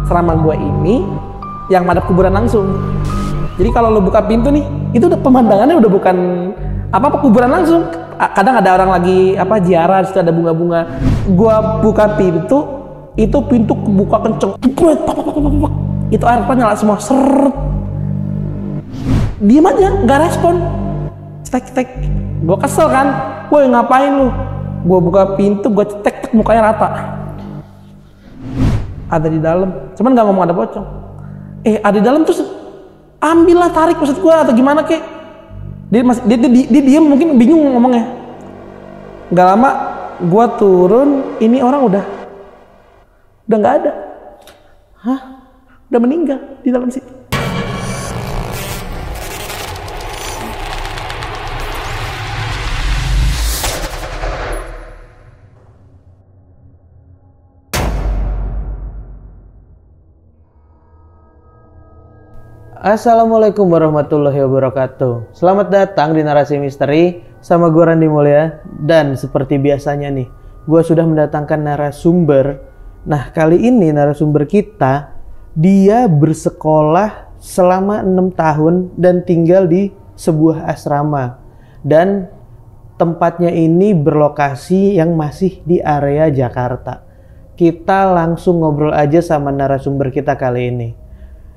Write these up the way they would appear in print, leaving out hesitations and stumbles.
asrama gua ini yang madep kuburan langsung. Jadi kalau lo buka pintu nih, itu udah pemandangannya udah bukan apa kuburan langsung. Kadang ada orang lagi ziarah, situ ada bunga-bunga. Gua buka pintu, itu pintu kebuka kenceng. Itu air nyala semua. Seret. Diem aja, nggak respon. Cetek. Gua kesel kan. Woi ngapain lu? Gua buka pintu, gua cetek mukanya rata. Ada di dalam, cuman nggak ngomong ada pocong. Ada di dalam terus ambillah, tarik maksud gua atau gimana kek. Dia diem, mungkin bingung ngomongnya. Nggak lama gua turun, ini orang udah nggak ada. Hah? Udah meninggal di dalam situ. Assalamualaikum warahmatullahi wabarakatuh. Selamat datang di Narasi Misteri sama gue Randy Mulya. Dan seperti biasanya nih, gue sudah mendatangkan narasumber. Nah kali ini narasumber kita, dia bersekolah selama 6 tahun dan tinggal di sebuah asrama. Dan tempatnya ini berlokasi yang masih di area Jakarta. Kita langsung ngobrol aja sama narasumber kita kali ini.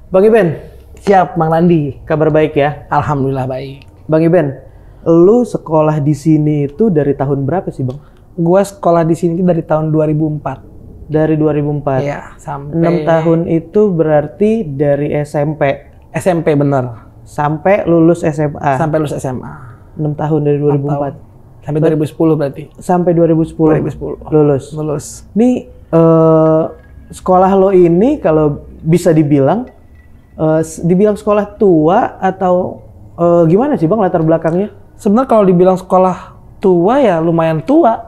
Bang Iben. Siap, Mang Randi. Kabar baik ya? Alhamdulillah baik. Bang Iben, lu sekolah di sini itu dari tahun berapa sih, Bang? Gua sekolah di sini dari tahun 2004. Dari 2004? Iya, sampai 6 tahun itu berarti dari SMP? SMP bener. Sampai lulus SMA? Sampai lulus SMA. 6 tahun dari 2004? Sampai 2010 berarti? Sampai 2010? 2010. Lulus. Nih, sekolah lo ini kalau bisa dibilang sekolah tua atau gimana sih Bang latar belakangnya? Sebenarnya kalau dibilang sekolah tua ya lumayan tua.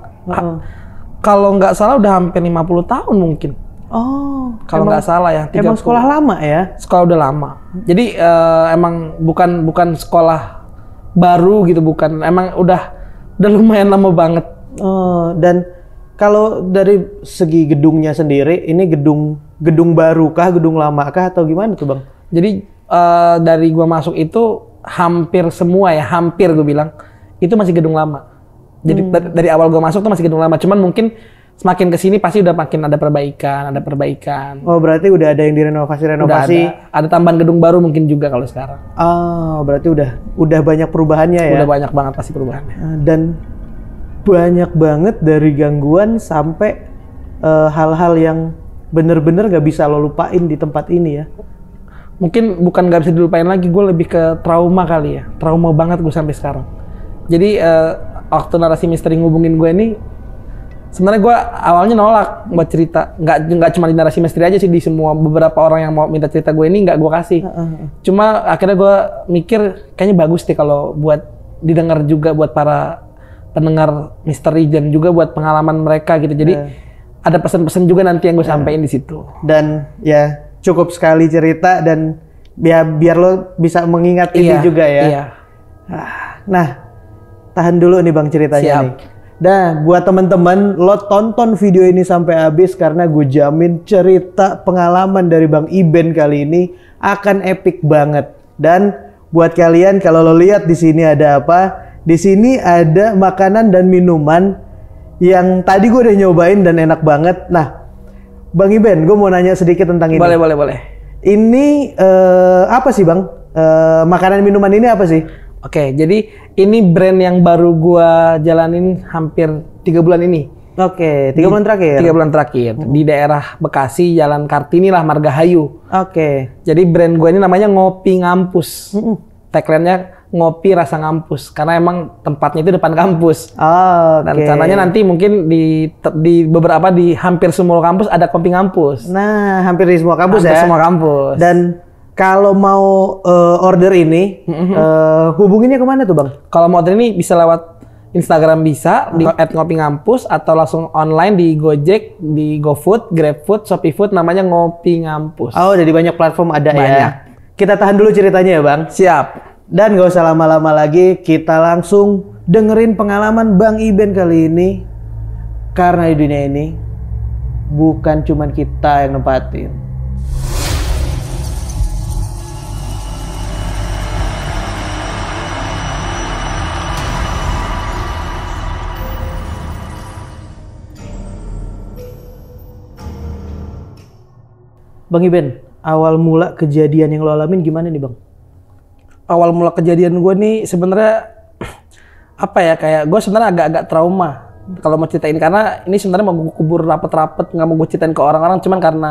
Kalau nggak salah udah hampir 50 tahun mungkin. Oh, kalau nggak salah ya. Emang sekolah lama ya? Sekolah udah lama. Jadi emang bukan sekolah baru gitu, bukan. Emang udah lumayan lama banget. Dan kalau dari segi gedungnya sendiri, ini gedung baru kah, gedung lama kah atau gimana tuh Bang? Jadi dari gua masuk itu hampir semua ya, hampir gue bilang itu masih gedung lama. Jadi dari awal gua masuk tuh masih gedung lama. Cuman mungkin semakin kesini pasti udah makin ada perbaikan. Oh berarti udah ada yang direnovasi. Ada tambahan gedung baru mungkin juga kalau sekarang. Oh berarti udah banyak perubahannya ya? Udah banyak banget pasti perubahannya. Dan banyak banget dari gangguan sampai hal-hal yang bener-bener gak bisa lo lupain di tempat ini ya? Mungkin bukan gak bisa dilupain lagi, gue lebih ke trauma kali ya. Trauma banget gue sampai sekarang. Jadi waktu Narasi Misteri ngubungin gue ini, sebenarnya gue awalnya nolak buat cerita. Nggak cuma di Narasi Misteri aja sih, di semua beberapa orang yang mau minta cerita gue ini nggak gue kasih. Cuma akhirnya gue mikir kayaknya bagus deh kalau buat didengar juga buat para pendengar misteri dan juga buat pengalaman mereka gitu. Jadi ada pesan-pesan juga nanti yang gue sampaikan di situ. Dan ya cukup sekali cerita dan biar lo bisa mengingat ini juga ya. Iya. Nah, tahan dulu nih Bang ceritanya. Siap. Nih. Nah, buat teman-teman lo tonton video ini sampai habis karena gue jamin cerita pengalaman dari Bang Iben kali ini akan epic banget. Dan buat kalian kalau lo lihat di sini ada apa? Di sini ada makanan dan minuman yang tadi gue udah nyobain dan enak banget. Nah, Bang Iben, gue mau nanya sedikit tentang ini. Boleh. Ini apa sih Bang? Makanan minuman ini apa sih? Oke, jadi ini brand yang baru gue jalanin hampir 3 bulan ini. Oke, 3 bulan terakhir? 3 bulan terakhir. Di daerah Bekasi, Jalan Kartini lah, Margahayu. Oke. Jadi brand gue ini namanya Ngopi Ngampus. Tagline-nya ngopi rasa ngampus karena emang tempatnya itu depan kampus. Dan rencananya nanti mungkin di beberapa di hampir semua kampus ada kopi ngampus. Nah, hampir di semua kampus hampir ya. Semua kampus. Dan kalau mau order ini, hubunginnya kemana tuh Bang? Kalau mau order ini bisa lewat Instagram bisa di @ngopingampus atau langsung online di Gojek, di GoFood, GrabFood, ShopeeFood namanya Ngopi Ngampus. Oh, jadi banyak platform ada banyak. Ya. Kita tahan dulu ceritanya ya Bang. Siap. Dan gak usah lama-lama lagi, kita langsung dengerin pengalaman Bang Iben kali ini. Karena di dunia ini bukan cuman kita yang nempatin, Bang Iben, awal mula kejadian yang lo alamin gimana nih Bang? Awal mula kejadian gue nih sebenarnya apa ya, kayak gue sebenarnya agak-agak trauma kalau mau ceritain, karena ini sebenarnya mau gue kubur rapet-rapet, nggak mau gue ceritain ke orang-orang, cuman karena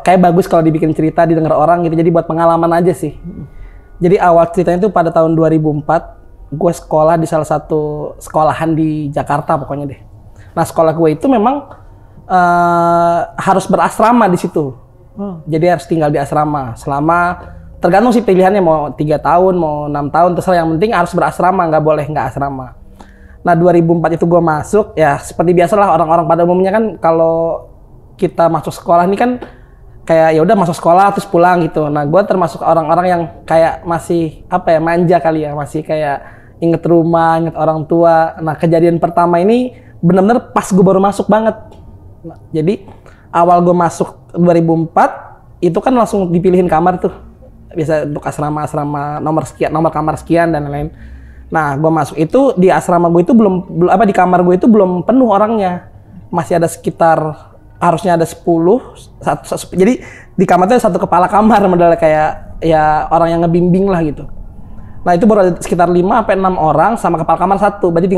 kayak bagus kalau dibikin cerita, didengar orang gitu, jadi buat pengalaman aja sih. Jadi awal ceritanya itu pada tahun 2004, gue sekolah di salah satu sekolahan di Jakarta pokoknya deh. Nah sekolah gue itu memang harus berasrama di situ. Jadi harus tinggal di asrama selama, tergantung sih pilihannya, mau 3 tahun, mau 6 tahun, terserah, yang penting harus berasrama, nggak boleh nggak asrama. Nah 2004 itu gue masuk, ya seperti biasalah orang-orang pada umumnya kan, kalau kita masuk sekolah ini kan kayak ya udah masuk sekolah terus pulang gitu. Nah gue termasuk orang-orang yang kayak masih apa ya, manja kali ya, masih kayak inget rumah, inget orang tua. Nah kejadian pertama ini bener-bener pas gue baru masuk banget. Nah, jadi awal gue masuk 2004 itu kan langsung dipilihin kamar tuh, biasa untuk asrama nomor kamar sekian dan lain-lain. Nah gue masuk itu di asrama gue itu belum di kamar gue itu belum penuh orangnya, masih ada sekitar, harusnya ada 10, jadi di kamar itu satu kepala kamar, modalnya kayak ya orang yang ngebimbing lah gitu. Nah itu baru ada sekitar 5-6 orang sama kepala kamar satu, berarti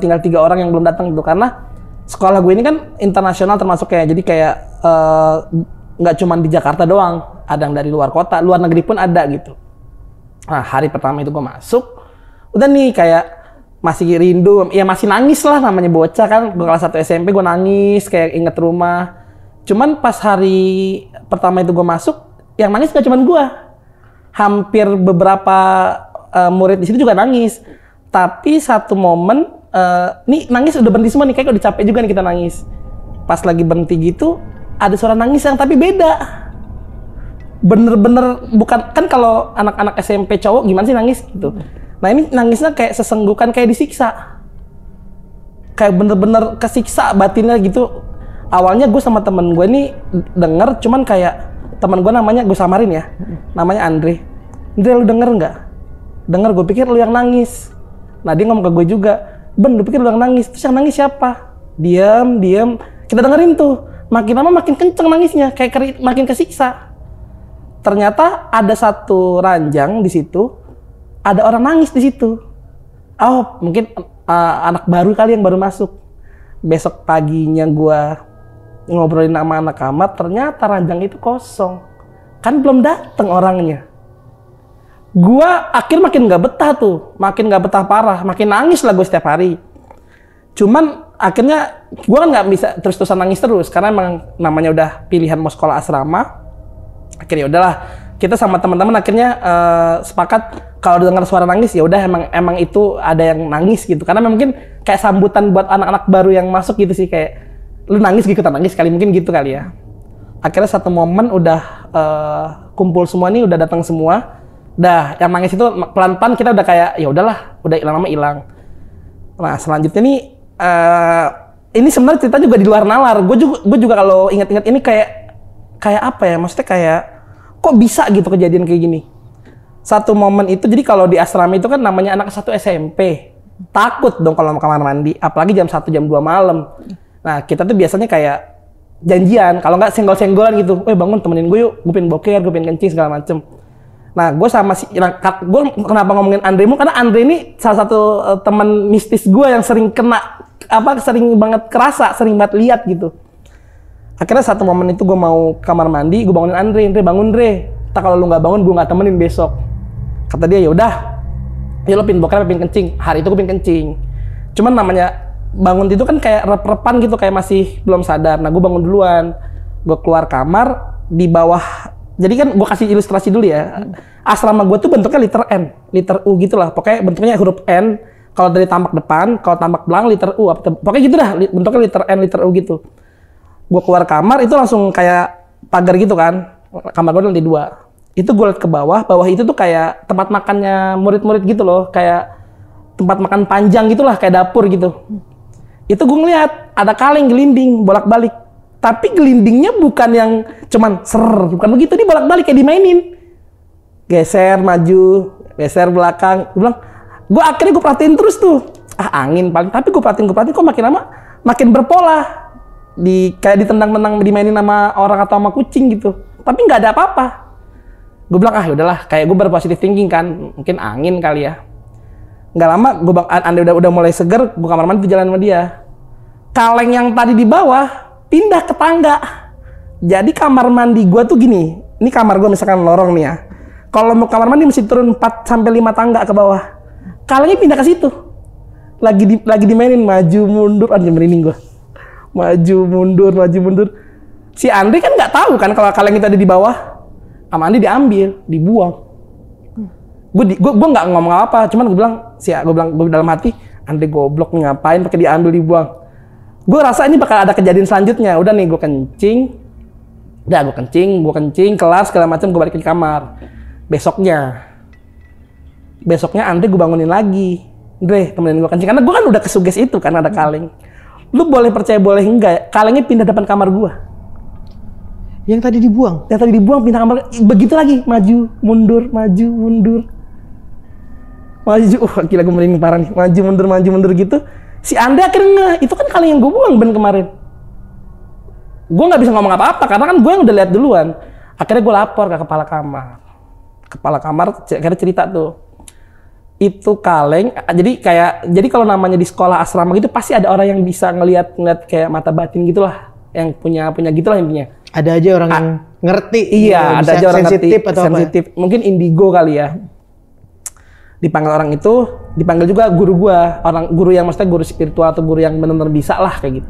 tinggal 3 orang yang belum datang gitu, karena sekolah gue ini kan internasional termasuk kayak, jadi kayak nggak cuma di Jakarta doang, ada yang dari luar kota, luar negeri pun ada gitu. Nah hari pertama itu gue masuk, udah nih kayak masih rindu, ya masih nangis lah, namanya bocah kan, gue kelas 1 SMP gue nangis, kayak inget rumah. Cuman pas hari pertama itu gue masuk, yang nangis gak cuman gue, hampir beberapa murid di situ juga nangis. Tapi satu momen, nih nangis udah berhenti semua nih, kayak udah capek juga nih kita nangis. Pas lagi berhenti gitu, ada suara nangis yang tapi beda. Bener-bener bukan, kan kalau anak-anak SMP cowok gimana sih nangis gitu. Nah ini nangisnya kayak sesenggukan, kayak disiksa. Kayak bener-bener kesiksa batinnya gitu. Awalnya gue sama temen gue nih denger, cuman kayak temen gue namanya, gue samarin ya, namanya Andre. Andre, lu denger nggak? Denger, gue pikir lu yang nangis. Nah dia ngomong ke gue juga, Ben, lu pikir lu yang nangis? Terus yang nangis siapa? Diam. Kita dengerin tuh. Makin lama makin kenceng nangisnya, kayak makin kesiksa. Ternyata ada satu ranjang di situ, ada orang nangis di situ. Oh, mungkin anak baru kali yang baru masuk. Besok paginya gua ngobrolin sama anak kamar, ternyata ranjang itu kosong. Kan belum datang orangnya. Gua makin gak betah tuh, makin gak betah parah, makin nangis lah gue setiap hari. Cuman akhirnya gua kan nggak bisa terus-terusan nangis terus, karena emang namanya udah pilihan mau sekolah asrama. Akhirnya udahlah, kita sama teman-teman akhirnya sepakat kalau dengar suara nangis ya udah emang itu ada yang nangis gitu, karena mungkin kayak sambutan buat anak-anak baru yang masuk gitu sih, kayak lu nangis gitu, kita nangis kali, mungkin gitu kali ya. Akhirnya satu momen udah kumpul semua nih, udah datang semua, dah yang nangis itu pelan-pelan kita udah kayak ya udahlah, udah lama hilang. Nah selanjutnya nih ini sebenarnya cerita juga di luar nalar. Gue juga kalau ingat-ingat ini kayak apa ya, maksudnya kayak kok bisa gitu kejadian kayak gini. Satu momen itu, jadi kalau di asrama itu kan namanya anak 1 SMP, takut dong kalau mau kamar mandi, apalagi jam 1 jam 2 malam. Nah kita tuh biasanya kayak janjian, kalau nggak senggol-senggolan gitu, bangun temenin gue yuk, gue pengen boker, gue pengen kencing segala macem. Nah gue sama gue kenapa ngomongin Andre mu, karena Andre ini salah satu teman mistis gue yang sering sering banget kerasa, sering banget lihat gitu. Akhirnya satu momen itu gue mau kamar mandi, gue bangunin Andre bangun Andre, tak kalau lu nggak bangun gue nggak temenin besok. Kata dia, ya udah, ya lo pin boker, pin kencing. Hari itu gue pin kencing. Cuman namanya bangun itu kan kayak rep-repan gitu, kayak masih belum sadar. Nah gue bangun duluan, gue keluar kamar di bawah. Jadi kan gue kasih ilustrasi dulu ya. Asrama gue tuh bentuknya liter N, liter U gitu lah. Pokoknya bentuknya huruf N. Kalau dari tampak depan, kalau tampak belakang liter U. Pokoknya gitu dah, bentuknya liter N, liter U gitu. Gue keluar kamar itu langsung kayak pagar gitu kan. Kamar gue ada lantai 2. Itu gue liat ke bawah itu tuh kayak tempat makannya murid-murid gitu loh, kayak tempat makan panjang gitulah, kayak dapur gitu. Itu gue ngeliat ada kaleng gelinding bolak-balik, tapi gelindingnya bukan yang cuman bukan begitu, dia bolak-balik kayak dimainin, geser maju, geser belakang. Gue akhirnya gue perhatiin terus tuh, angin paling, tapi gue perhatiin kok makin lama makin berpola, kayak ditendang-tendang dimainin sama orang atau sama kucing gitu. Tapi nggak ada apa-apa. Gue bilang udahlah, kayak gue berpositif thinking kan, mungkin angin kali ya. Nggak lama gue Andre udah mulai seger, gue kamar mandi jalan sama dia. Kaleng yang tadi di bawah pindah ke tangga. Jadi kamar mandi gue tuh gini, ini kamar gue misalkan lorong nih ya. Kalau mau kamar mandi mesti turun 4 sampai 5 tangga ke bawah. Kalengnya pindah ke situ. Lagi dimainin maju mundur, anjir merinding gue. Maju mundur. Si Andre kan nggak tahu kan kalau kaleng itu ada di bawah. Sama Andi diambil, dibuang. Gue nggak ngomong apa, cuman gue bilang dalam hati, Andi goblok ngapain pakai diambil dibuang. Gue rasa ini bakal ada kejadian selanjutnya. Udah nih gue kencing, kelar segala macam, gue balik ke kamar. Besoknya Andre gue bangunin lagi. Andre temenin gue kencing, karena gue kan udah kesuges itu kan ada kaleng. Lu boleh percaya boleh enggak, kalengnya pindah depan kamar gue. Yang tadi dibuang pindah kamar, begitu lagi, maju mundur. Gila gue merinding parah nih, maju mundur gitu. Si Andre akhirnya itu kan kaleng yang gue buang kemarin. Gue nggak bisa ngomong apa-apa karena kan gue yang udah lihat duluan. Akhirnya gue lapor ke kepala kamar akhirnya cerita tuh, itu kaleng. Jadi kalau namanya di sekolah asrama gitu pasti ada orang yang bisa ngelihat kayak mata batin gitulah, yang punya gitulah intinya. Ada aja orang yang ngerti. Iya, ada aja orang sensitif atau sensitif. Mungkin indigo kali ya. Dipanggil orang itu, dipanggil juga guru gua, guru yang maksudnya guru spiritual atau guru yang benar-benar bisa lah kayak gitu.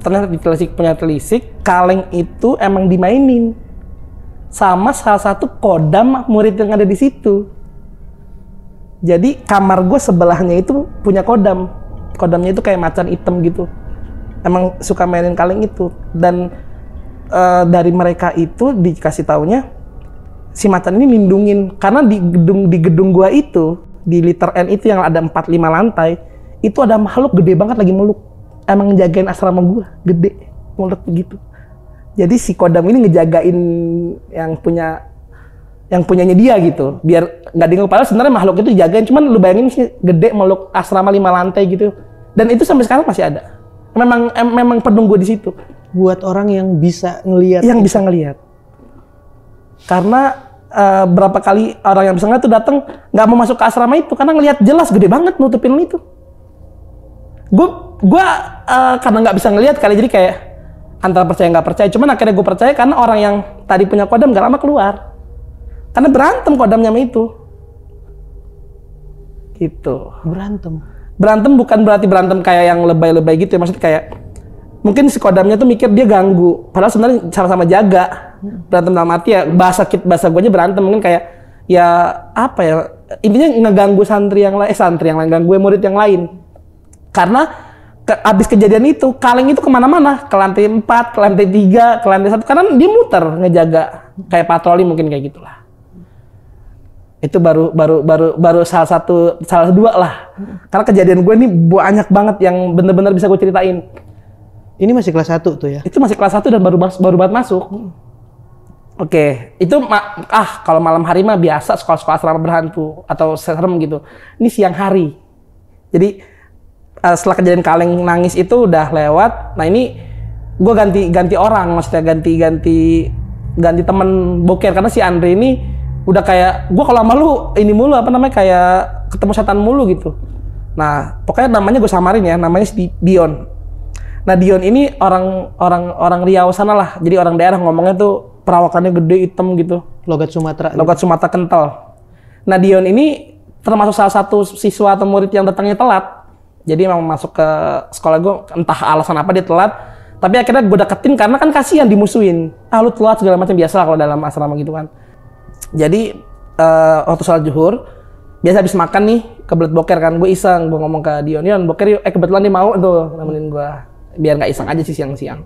Ternyata telisik, kaleng itu emang dimainin sama salah satu kodam murid yang ada di situ. Jadi kamar gue sebelahnya itu punya kodam. Kodamnya itu kayak macan hitam gitu. Emang suka mainin kaleng itu. Dan dari mereka itu dikasih taunya si macan ini lindungin, karena di gedung gua itu di liter N itu yang ada 4-5 lantai itu ada makhluk gede banget lagi meluk, emang ngejagain asrama gua gede meluk begitu. Jadi si kodam ini ngejagain yang punyanya dia gitu, biar nggak diganggu. Padahal sebenarnya makhluk itu dijagain, cuman lu bayangin sih gede meluk asrama 5 lantai gitu, dan itu sampai sekarang masih ada. Memang penunggu di situ. Buat orang yang bisa ngelihat. Yang bisa ngelihat. Karena berapa kali orang yang bisa ngelihat tuh datang nggak mau masuk ke asrama itu karena ngelihat jelas gede banget nutupin itu. Gue karena nggak bisa ngelihat kali, jadi kayak antara percaya nggak percaya. Cuman akhirnya gue percaya karena orang yang tadi punya kodam nggak lama keluar. Karena berantem kodamnya sama itu. Gitu. Berantem bukan berarti berantem kayak yang lebay-lebay gitu ya, maksudnya kayak mungkin si kodamnya tuh mikir dia ganggu, padahal sebenarnya sama-sama jaga. Berantem dalam arti ya bahasa gue aja berantem, mungkin kayak ya apa ya, intinya ngeganggu santri yang lain, ganggu murid yang lain. Karena abis kejadian itu kaleng itu kemana-mana, ke lantai 4, ke lantai 3, ke lantai 1, karena dia muter ngejaga kayak patroli, mungkin kayak gitulah. Itu baru salah dua lah. Karena kejadian gue ini banyak banget yang bener-bener bisa gue ceritain. Ini masih kelas 1 tuh ya? Itu masih kelas 1 dan baru banget masuk. Oke, itu kalau malam hari mah biasa sekolah-sekolah asrama berhantu atau serem gitu. Ini siang hari. Jadi setelah kejadian kaleng nangis itu udah lewat. Nah ini gue ganti orang, maksudnya ganti temen boker, karena si Andre ini udah kayak gue kalau sama lu ini mulu, apa namanya, kayak ketemu setan mulu gitu. Nah pokoknya namanya gue samarin ya, namanya si Dion. Nah Dion ini orang Riau sana lah, jadi orang daerah, ngomongnya tuh perawakannya gede, hitam gitu, logat Sumatera kental. Nah Dion ini termasuk salah satu siswa atau murid yang datangnya telat, jadi emang masuk ke sekolah gue entah alasan apa dia telat, tapi akhirnya gue deketin karena kan kasihan dimusuhin, lu telat segala macam, biasa kalau dalam asrama gitu kan. Jadi waktu sholat zuhur biasa habis makan nih kebelet boker kan, gue iseng, gue ngomong ke Dion boker yuk, kebetulan dia mau tuh nemenin gue, biar nggak iseng aja sih siang-siang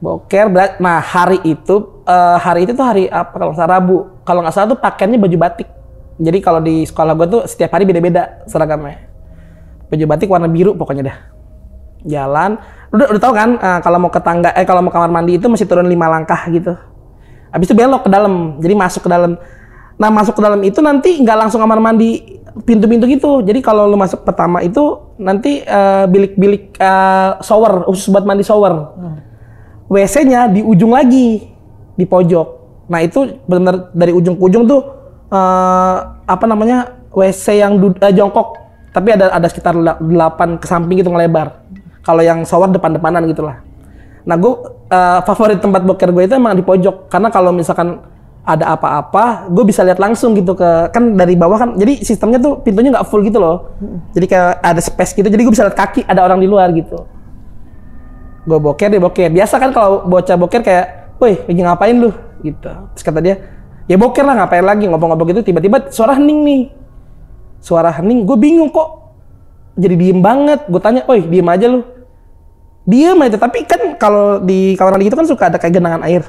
boker. Nah hari itu tuh hari apa, kalau nggak salah Rabu, kalau nggak salah tuh pakaiannya baju batik. Jadi kalau di sekolah gue tuh setiap hari beda-beda seragamnya, baju batik warna biru pokoknya dah. Jalan udah tahu kan, kalau mau ke tangga kalau mau kamar mandi itu mesti turun 5 langkah gitu, habis itu belok ke dalam, jadi masuk ke dalam. Nah masuk ke dalam itu nanti nggak langsung kamar mandi pintu-pintu gitu. Jadi kalau lu masuk pertama itu nanti bilik-bilik shower, khusus buat mandi shower. WC-nya di ujung lagi, di pojok. Nah itu benar dari ujung ke ujung tuh apa namanya WC yang jongkok, tapi ada sekitar 8 ke samping gitu ngelebar. Kalau yang shower depan-depanan gitulah. Nah gue favorit tempat boker gue itu emang di pojok, karena kalau misalkan ada apa-apa, gue bisa lihat langsung gitu kan dari bawah kan, jadi sistemnya tuh pintunya nggak full gitu loh, jadi kayak ada space gitu, jadi gue bisa lihat kaki ada orang di luar gitu. Gue boker, dia boker. Biasa kan kalau bocah boker kayak, woi lagi ngapain lu? Gitu. Terus kata dia, ya boker lah ngapain lagi, ngobrol-ngobrol gitu, tiba-tiba suara hening nih. Suara hening, gue bingung kok jadi diem banget. Gue tanya, woi diem aja lu. Diem aja, tapi kan kalau di kamar mandi itu kan suka ada kayak genangan air.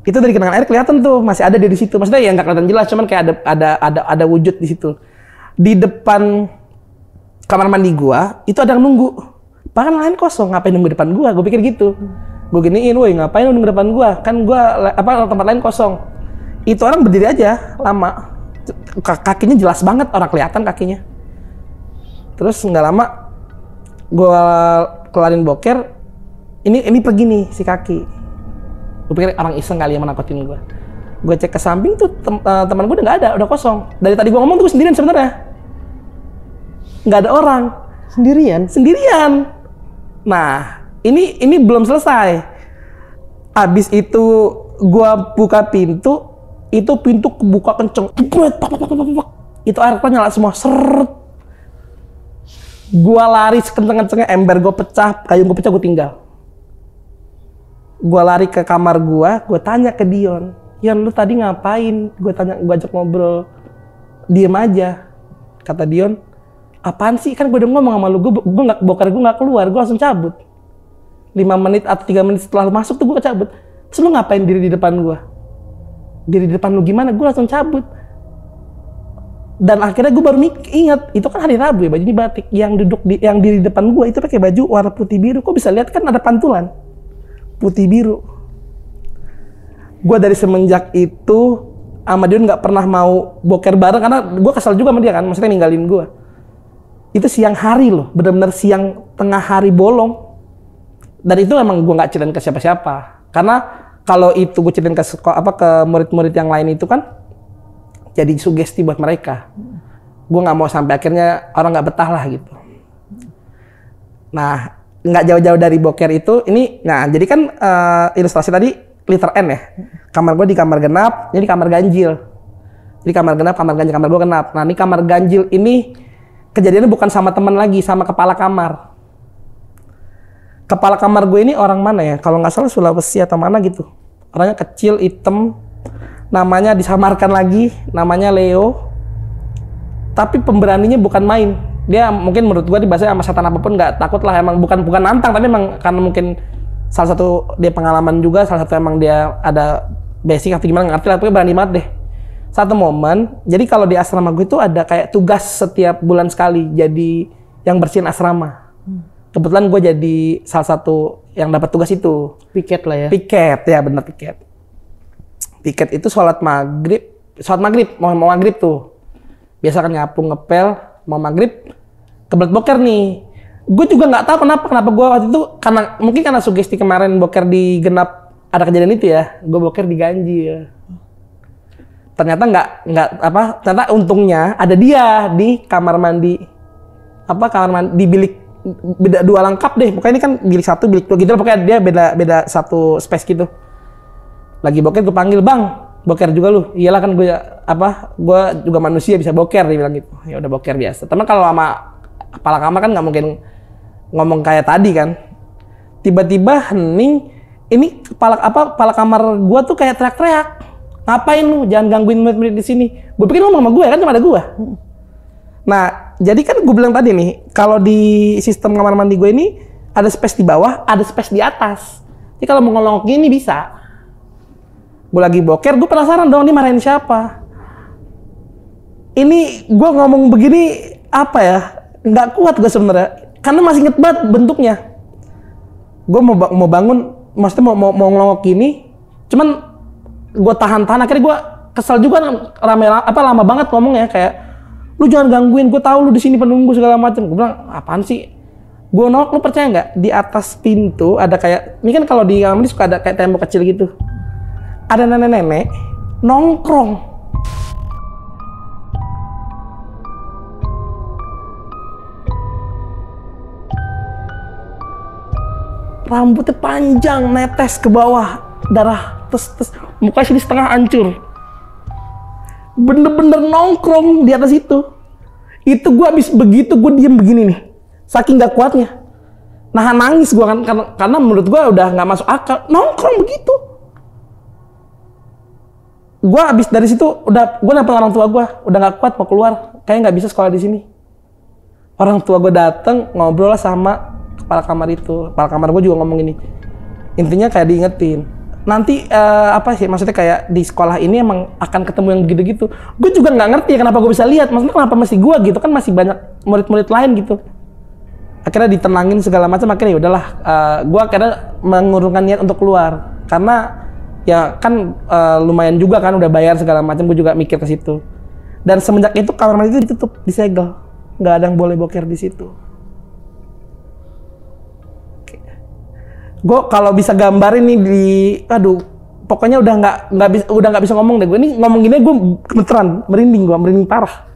Itu dari genangan air kelihatan tuh masih ada di situ. Maksudnya ya nggak kelihatan jelas, cuman kayak ada wujud di situ. Di depan kamar mandi gua itu ada yang nunggu. Bahkan lain kosong, ngapain nunggu depan gua? Gua pikir gitu. Gua giniin, woi ngapain nunggu depan gua? Kan gua tempat lain kosong. Itu orang berdiri aja lama. Kakinya jelas banget, orang kelihatan kakinya. Terus nggak lama gua kelarin boker. Ini pergi nih si kaki. Gue pikir orang iseng kali yang menakutin gue. Gue cek ke samping tuh teman gue udah nggak ada, udah kosong. Dari tadi gue ngomong tuh gue sendirian sebenarnya, nggak ada orang. Sendirian. Nah ini belum selesai. Abis itu gue buka pintu, itu pintu kebuka kenceng. Itu air nyala semua. Seret. Gue lari sekenceng-kencengnya, ember gue pecah, kayu gue pecah, gue tinggal. Gue lari ke kamar gue tanya ke Dion, Yon lu tadi ngapain? Gue ajak ngobrol, diem aja. Kata Dion, apaan sih? Kan gue udah ngomong sama lu, gue nggak keluar, gue langsung cabut. 5 menit atau 3 menit setelah lu masuk tuh gue cabut. Terus lu ngapain diri di depan gue? Diri di depan lu gimana? Gue langsung cabut. Dan akhirnya gue baru ingat, itu kan hari Rabu ya, bajunya batik. Yang diri di depan gue itu pakai baju warna putih biru. Kok bisa lihat kan ada pantulan putih biru. Gue dari semenjak itu sama Dion nggak pernah mau boker bareng karena gue kesal juga sama dia kan, maksudnya ninggalin gue. Itu siang hari loh, benar-benar siang tengah hari bolong. Dan itu emang gue nggak ceritain ke siapa-siapa, karena kalau itu gue ceritain ke murid-murid yang lain itu kan jadi sugesti buat mereka. Gue nggak mau sampai akhirnya orang nggak betah lah gitu. Nah nggak jauh-jauh dari boker itu ini, nah jadi kan ilustrasi tadi liter N ya. Kamar gue di kamar genap, ini kamar ganjil. Jadi kamar genap, kamar ganjil, kamar gue genap. Nah ini kamar ganjil ini kejadiannya bukan sama teman lagi, sama kepala kamar. Kepala kamar gue ini orang mana ya? Kalau nggak salah Sulawesi atau mana gitu. Orangnya kecil, hitam, namanya disamarkan lagi, namanya Leo. Tapi pemberaninya bukan main. Dia mungkin menurut gua dibahasnya sama setan apapun nggak takut lah, emang bukan nantang, tapi emang karena mungkin salah satu dia pengalaman juga, salah satu emang dia ada basic atau gimana ngerti lah, tapi berani banget deh. Satu momen, jadi kalau di asrama gue itu ada kayak tugas setiap bulan sekali, jadi yang bersihin asrama. Kebetulan gue jadi salah satu yang dapat tugas itu. Piket lah ya? Piket, ya benar piket. Piket itu sholat maghrib, mau maghrib tuh. Biasa kan nyapu, ngepel, mau maghrib, kebelet boker nih. Gue juga nggak tahu kenapa gue waktu itu, mungkin karena sugesti kemarin boker di genap ada kejadian itu ya, gue boker di ganjil. Ternyata ternyata untungnya ada dia di kamar mandi, di bilik beda 2 lengkap deh. Pokoknya ini kan bilik 1, bilik 2 gitu, pokoknya dia beda satu space gitu. Lagi boker gue panggil, bang, boker juga lu? Iyalah kan gue juga manusia bisa boker, dia bilang gitu. Ya udah boker biasa. Teman kalau sama kepala kamar kan nggak mungkin ngomong kayak tadi kan. Tiba-tiba hening, ini kepala kamar gue tuh kayak teriak-teriak. Ngapain lu? Jangan gangguin murid-murid di sini. Gue pikir ngomong sama gue kan, cuma ada gue. Nah, jadi kan gue bilang tadi nih, kalau di sistem kamar mandi gue ini ada space di bawah, ada space di atas. Jadi kalau mau ngelongok gini bisa. Gue lagi boker, gue penasaran dong, ini marahin siapa? Ini gue ngomong begini apa ya? Nggak kuat gue sebenarnya, karena masih inget banget bentuknya. Gue mau bangun, maksudnya mau ngelongok gini, cuman gue tahan, akhirnya gue kesel juga, lama banget ngomongnya, kayak Lu jangan gangguin, gue tahu lu di sini penunggu segala macam. Gue bilang, apaan sih? Gue nolak, lu percaya nggak? Di atas pintu ada kayak, ini kan kalau di kamar mandi suka ada kayak tembok kecil gitu. Ada nenek-nenek nongkrong. Rambutnya panjang, netes ke bawah, darah, terus mukanya sini setengah hancur. Bener-bener nongkrong di atas itu. Itu gue abis begitu gue diem begini nih, saking gak kuatnya. Nahan nangis gue kan, karena menurut gue udah gak masuk akal, nongkrong begitu. Gue abis dari situ gue nelfon orang tua gue, udah gak kuat mau keluar, kayaknya gak bisa sekolah di sini. Orang tua gue dateng ngobrol lah sama kepala kamar itu. Kepala kamar gue juga ngomong gini, intinya kayak diingetin. Nanti apa sih maksudnya kayak di sekolah ini emang akan ketemu yang begitu-gitu. Gue juga nggak ngerti kenapa gue bisa lihat. Maksudnya kenapa masih gue gitu kan, masih banyak murid-murid lain gitu. Akhirnya ditenangin segala macam. Akhirnya ya udahlah. Gue akhirnya mengurungkan niat untuk keluar karena ya kan lumayan juga kan udah bayar segala macam. Gue juga mikir ke situ. Dan semenjak itu kamar mandi itu ditutup, disegel. Nggak ada yang boleh boker di situ. Gue kalau bisa gambarin nih pokoknya udah nggak bisa ngomong deh. Gue ini ngomong gini gue gemeteran, merinding parah.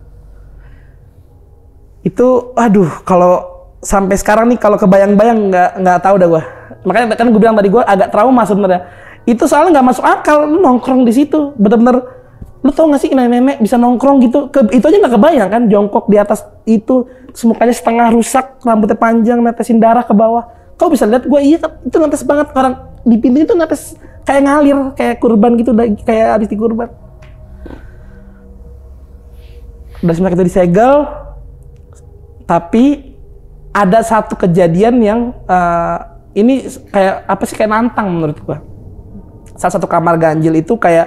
Itu kalau sampai sekarang nih kalau kebayang-bayang nggak tahu dah gue. Makanya kan gue bilang tadi gue agak trauma sebenarnya. Itu soalnya nggak masuk akal, lu nongkrong di situ, bener-bener. Lu tau nggak sih nenek-nenek bisa nongkrong gitu? Itu aja nggak kebayang kan, jongkok di atas itu, mukanya setengah rusak, rambutnya panjang, netesin darah ke bawah. Kau bisa lihat gue, iya itu netes banget, orang di pintu itu netes kayak ngalir, kayak kurban gitu, kayak habis dikurban. Udah semenjak itu disegel, tapi ada satu kejadian yang ini kayak apa sih, kayak nantang menurut gue. Salah satu kamar ganjil itu kayak,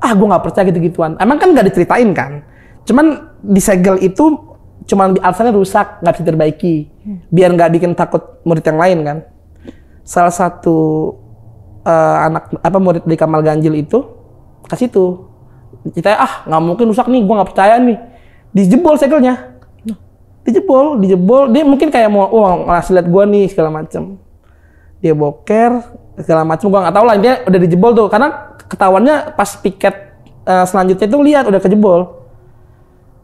gue nggak percaya gitu-gituan. Emang kan nggak diceritain kan, cuman disegel itu cuman alasannya rusak, nggak bisa diperbaiki, biar nggak bikin takut murid yang lain kan. Salah satu murid di kamar ganjil itu kasih tuh, kita nggak mungkin rusak nih, gua nggak percaya nih. Dijebol segelnya, dijebol, dia mungkin kayak mau ngasih lihat gua nih segala macem. Dia boker segala macem, gua nggak tahu lah, dia udah dijebol tuh, karena ketahuannya pas piket selanjutnya itu lihat udah kejebol.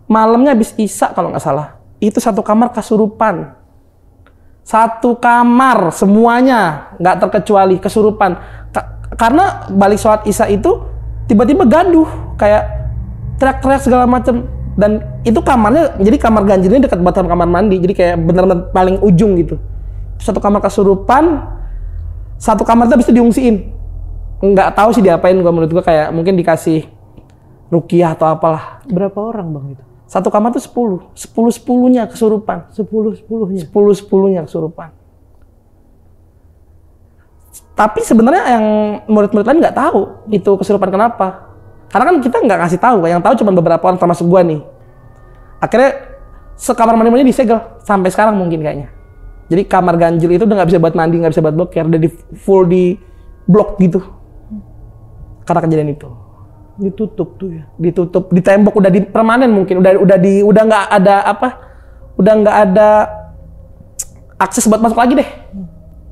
Malamnya habis Isya kalau nggak salah, itu satu kamar kesurupan. Satu kamar semuanya nggak terkecuali kesurupan. Karena balik sholat Isya itu tiba-tiba gaduh, kayak teriak-teriak segala macam. Dan itu kamarnya, jadi kamar ganjilnya dekat batang kamar mandi, jadi kayak benar-benar paling ujung gitu. Satu kamar kesurupan, satu kamar itu habis itu diungsiin. Nggak tahu sih diapain, menurut gua kayak mungkin dikasih ruqyah atau apalah. Berapa orang bang itu? Satu kamar tuh 10-10-nya kesurupan. 10-10-nya? 10-10-nya kesurupan. Tapi sebenarnya yang murid-murid lain nggak tahu itu kesurupan kenapa. Karena kan kita nggak ngasih tahu, yang tahu cuma beberapa orang termasuk gua nih. Akhirnya sekamar mandi-mandi disegel, sampai sekarang mungkin kayaknya. Jadi kamar ganjil itu udah nggak bisa buat mandi, nggak bisa buat boker, udah full di blok gitu. Karena kejadian itu. Ditutup tuh ya? Ditutup, di tembok, udah di permanen mungkin, udah nggak ada udah nggak ada akses buat masuk lagi deh.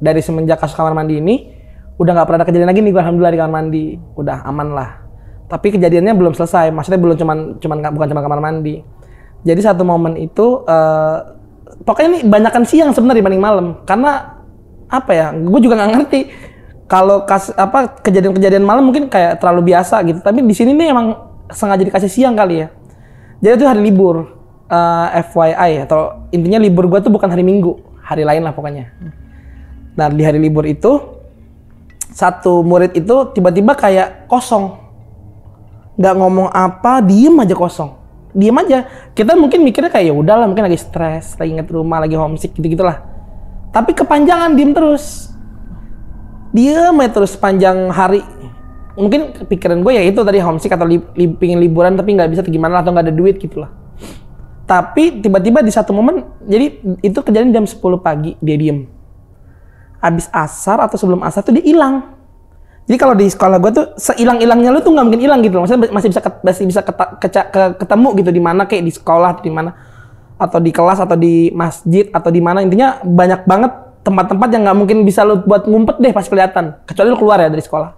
Dari semenjak kasus kamar mandi ini, udah nggak pernah ada kejadian lagi nih, alhamdulillah di kamar mandi, udah aman lah. Tapi kejadiannya belum selesai, maksudnya bukan cuma kamar mandi. Jadi satu momen itu, pokoknya ini banyakan siang sebenarnya dibanding malam, karena apa ya, gue juga nggak ngerti. Kalau kejadian-kejadian malam mungkin kayak terlalu biasa gitu, tapi di sini nih emang sengaja dikasih siang kali ya. Jadi itu hari libur, FYI, atau intinya libur gue tuh bukan hari Minggu, hari lain lah pokoknya. Nah di hari libur itu, satu murid itu tiba-tiba kayak kosong, nggak ngomong apa, diem aja kosong, diem aja. Kita mungkin mikirnya kayak ya udahlah, mungkin lagi stres, lagi inget rumah, lagi homesick gitu-gitulah. Tapi kepanjangan diem terus. Dia terus panjang hari. Mungkin pikiran gue ya itu tadi homesick atau pingin liburan tapi nggak bisa gimana atau nggak ada duit gitulah. Tapi tiba-tiba di satu momen, jadi itu kejadian jam 10 pagi dia diem. Habis asar atau sebelum asar tuh dia hilang. Jadi kalau di sekolah gue tuh seilang-ilangnya lu tuh nggak mungkin hilang gitu loh. Maksudnya masih bisa ketemu gitu di mana, kayak di sekolah, di mana, atau di kelas, atau di masjid, atau di mana. Intinya banyak banget tempat-tempat yang nggak mungkin bisa lu buat ngumpet deh pas kelihatan. Kecuali lu keluar ya dari sekolah.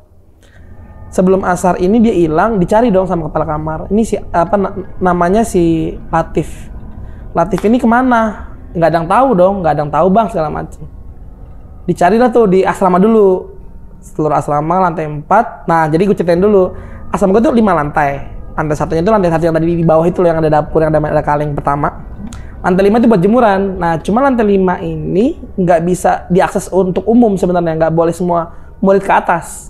Sebelum asar ini dia hilang, dicari dong sama kepala kamar. Ini si namanya si Latif. Latif ini kemana? Nggak ada yang tahu dong, nggak ada yang tahu bang segala macam. Dicarilah tuh di asrama dulu. Seluruh asrama lantai 4. Nah, jadi gue ceritain dulu. Asrama gue tuh 5 lantai. Lantai satunya itu lantai satu yang tadi di bawah itu loh, yang ada dapur, yang ada kaleng pertama. Lantai 5 itu buat jemuran. Nah, cuma lantai 5 ini nggak bisa diakses untuk umum sebenarnya. Nggak boleh semua murid ke atas.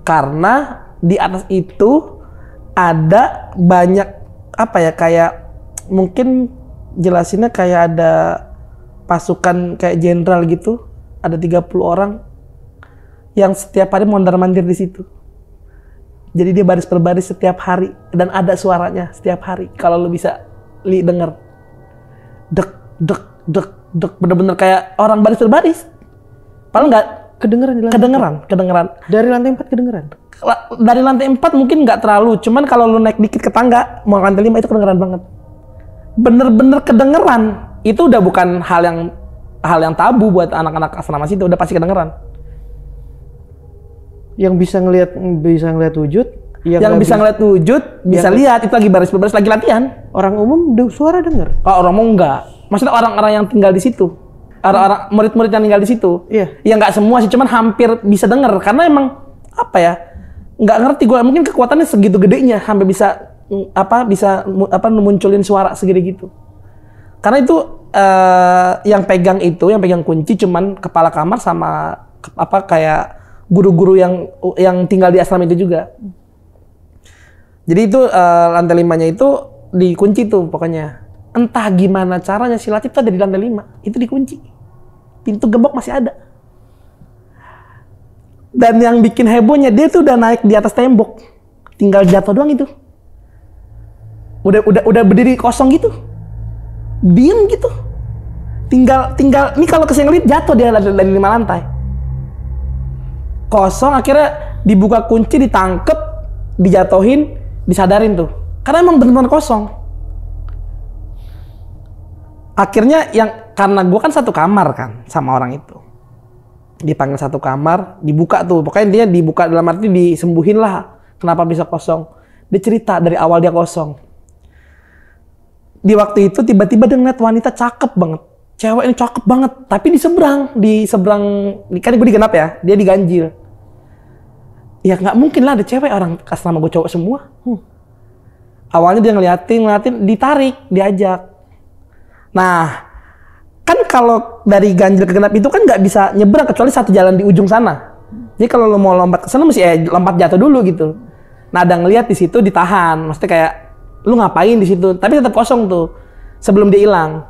Karena di atas itu ada banyak, apa ya, kayak mungkin jelasinnya kayak ada pasukan kayak jenderal gitu. Ada 30 orang yang setiap hari mondar-mandir di situ. Jadi dia baris per baris setiap hari dan ada suaranya setiap hari. Kalau lu bisa denger, dek dek dek dek, bener-bener kayak orang baris per baris. Padahal nggak kedengeran. Dari lantai 4 kedengeran. Dari lantai 4 mungkin nggak terlalu, cuman kalau lu naik dikit ke tangga mau lantai 5 itu kedengeran banget. Bener-bener kedengeran. Itu udah bukan hal yang tabu buat anak-anak asrama situ, udah pasti kedengeran. Yang bisa ngelihat wujud, yang bisa ngeliat wujud, bisa lihat itu lagi baris per baris lagi latihan. Orang umum suara denger. Oh, orang umum enggak. Maksudnya orang-orang yang tinggal di situ. Orang murid-murid yang tinggal di situ. Iya. Ya nggak semua sih, cuman hampir bisa denger karena emang apa ya? Nggak ngerti gue, mungkin kekuatannya segitu gedenya sampai bisa munculin suara segede gitu. Karena itu yang pegang kunci cuman kepala kamar sama kayak guru-guru yang tinggal di asrama itu juga. Jadi itu lantai 5-nya itu dikunci tuh pokoknya. Entah gimana caranya si Latif tuh ada di lantai 5. Itu dikunci. Pintu gembok masih ada. Dan yang bikin hebohnya, dia tuh udah naik di atas tembok. Tinggal jatuh doang itu. Udah berdiri kosong gitu. Diem gitu. Tinggal ini kalau kesengelit jatuh dia dari 5 lantai. Kosong, akhirnya dibuka kunci, ditangkep, dijatuhin, disadarin tuh. Karena emang bener-bener kosong. Akhirnya karena gue kan satu kamar kan sama orang itu. Dipanggil satu kamar, dibuka tuh. Pokoknya dia dibuka dalam arti disembuhin lah. Kenapa bisa kosong. Dia cerita dari awal dia kosong. Di waktu itu tiba-tiba dia ngeliat wanita cakep banget. Cewek ini cakep banget. Tapi di seberang, kan gue digenap ya, dia diganjil. Ya nggak mungkin lah ada cewek, orang asrama gue cowok semua. Awalnya dia ngeliatin, ditarik, diajak. Nah, kan kalau dari ganjil ke genap itu kan nggak bisa nyebrang kecuali satu jalan di ujung sana. Jadi kalau lo mau lompat ke sana mesti lompat jatuh dulu gitu. Nah, ada ngeliat di situ ditahan, maksudnya kayak lu ngapain di situ? Tapi tetap kosong tuh sebelum dia hilang.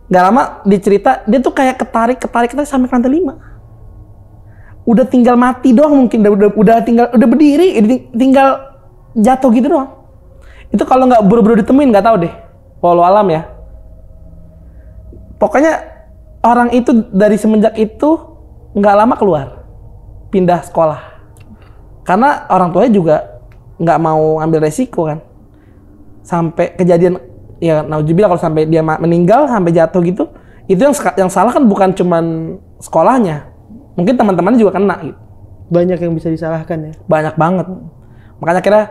Gak lama dicerita dia tuh kayak ketarik sampai ke lantai 5. Udah tinggal mati doang mungkin, udah berdiri, tinggal jatuh gitu doang. Itu kalau nggak buru-buru ditemuin nggak tahu deh. Walau alam ya. Pokoknya orang itu dari semenjak itu nggak lama keluar, pindah sekolah. Karena orang tuanya juga nggak mau ambil resiko kan. Sampai kejadian ya nauzubillah kalau sampai dia meninggal sampai jatuh gitu, itu yang salah kan bukan cuman sekolahnya. Mungkin teman-temannya juga kena gitu. Banyak yang bisa disalahkan ya? Banyak banget. Makanya kira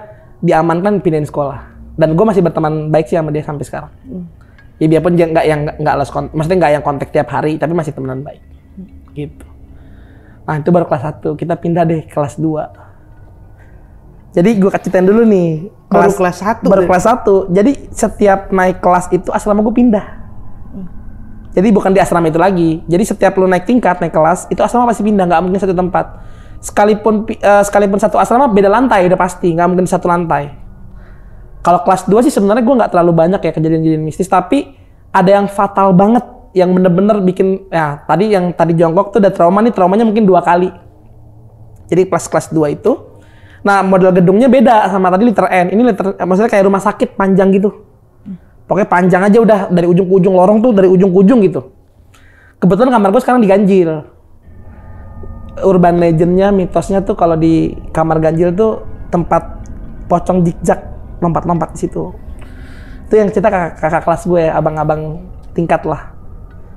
diamankan pindahin sekolah. Dan gue masih berteman baik sih sama dia sampai sekarang. Ya biarpun dia nggak lost kontak, maksudnya nggak yang kontak tiap hari, tapi masih temenan baik. Gitu. Nah itu baru kelas 1, kita pindah deh kelas 2. Jadi gue ceritain dulu nih. Baru kelas 1? Baru kelas 1. Jadi setiap naik kelas itu asrama gue pindah. Jadi bukan di asrama itu lagi. Jadi setiap lu naik tingkat, naik kelas, itu asrama pasti pindah, nggak mungkin satu tempat. Sekalipun satu asrama beda lantai udah pasti, nggak mungkin satu lantai. Kalau kelas 2 sih sebenarnya gue nggak terlalu banyak ya kejadian-kejadian mistis, tapi ada yang fatal banget, yang bener-bener bikin, ya tadi jongkok tuh udah traumanya mungkin 2 kali. Jadi pas kelas 2 itu, nah model gedungnya beda sama tadi liter N. Ini maksudnya kayak rumah sakit panjang gitu. Pokoknya panjang aja udah dari ujung ke ujung, lorong tuh dari ujung ke ujung gitu. Kebetulan kamar gue sekarang diganjil. urban legendnya, mitosnya tuh kalau di kamar ganjil tuh tempat pocong zigzag lompat-lompat di situ. Itu yang cerita kakak kelas gue, abang-abang tingkat lah.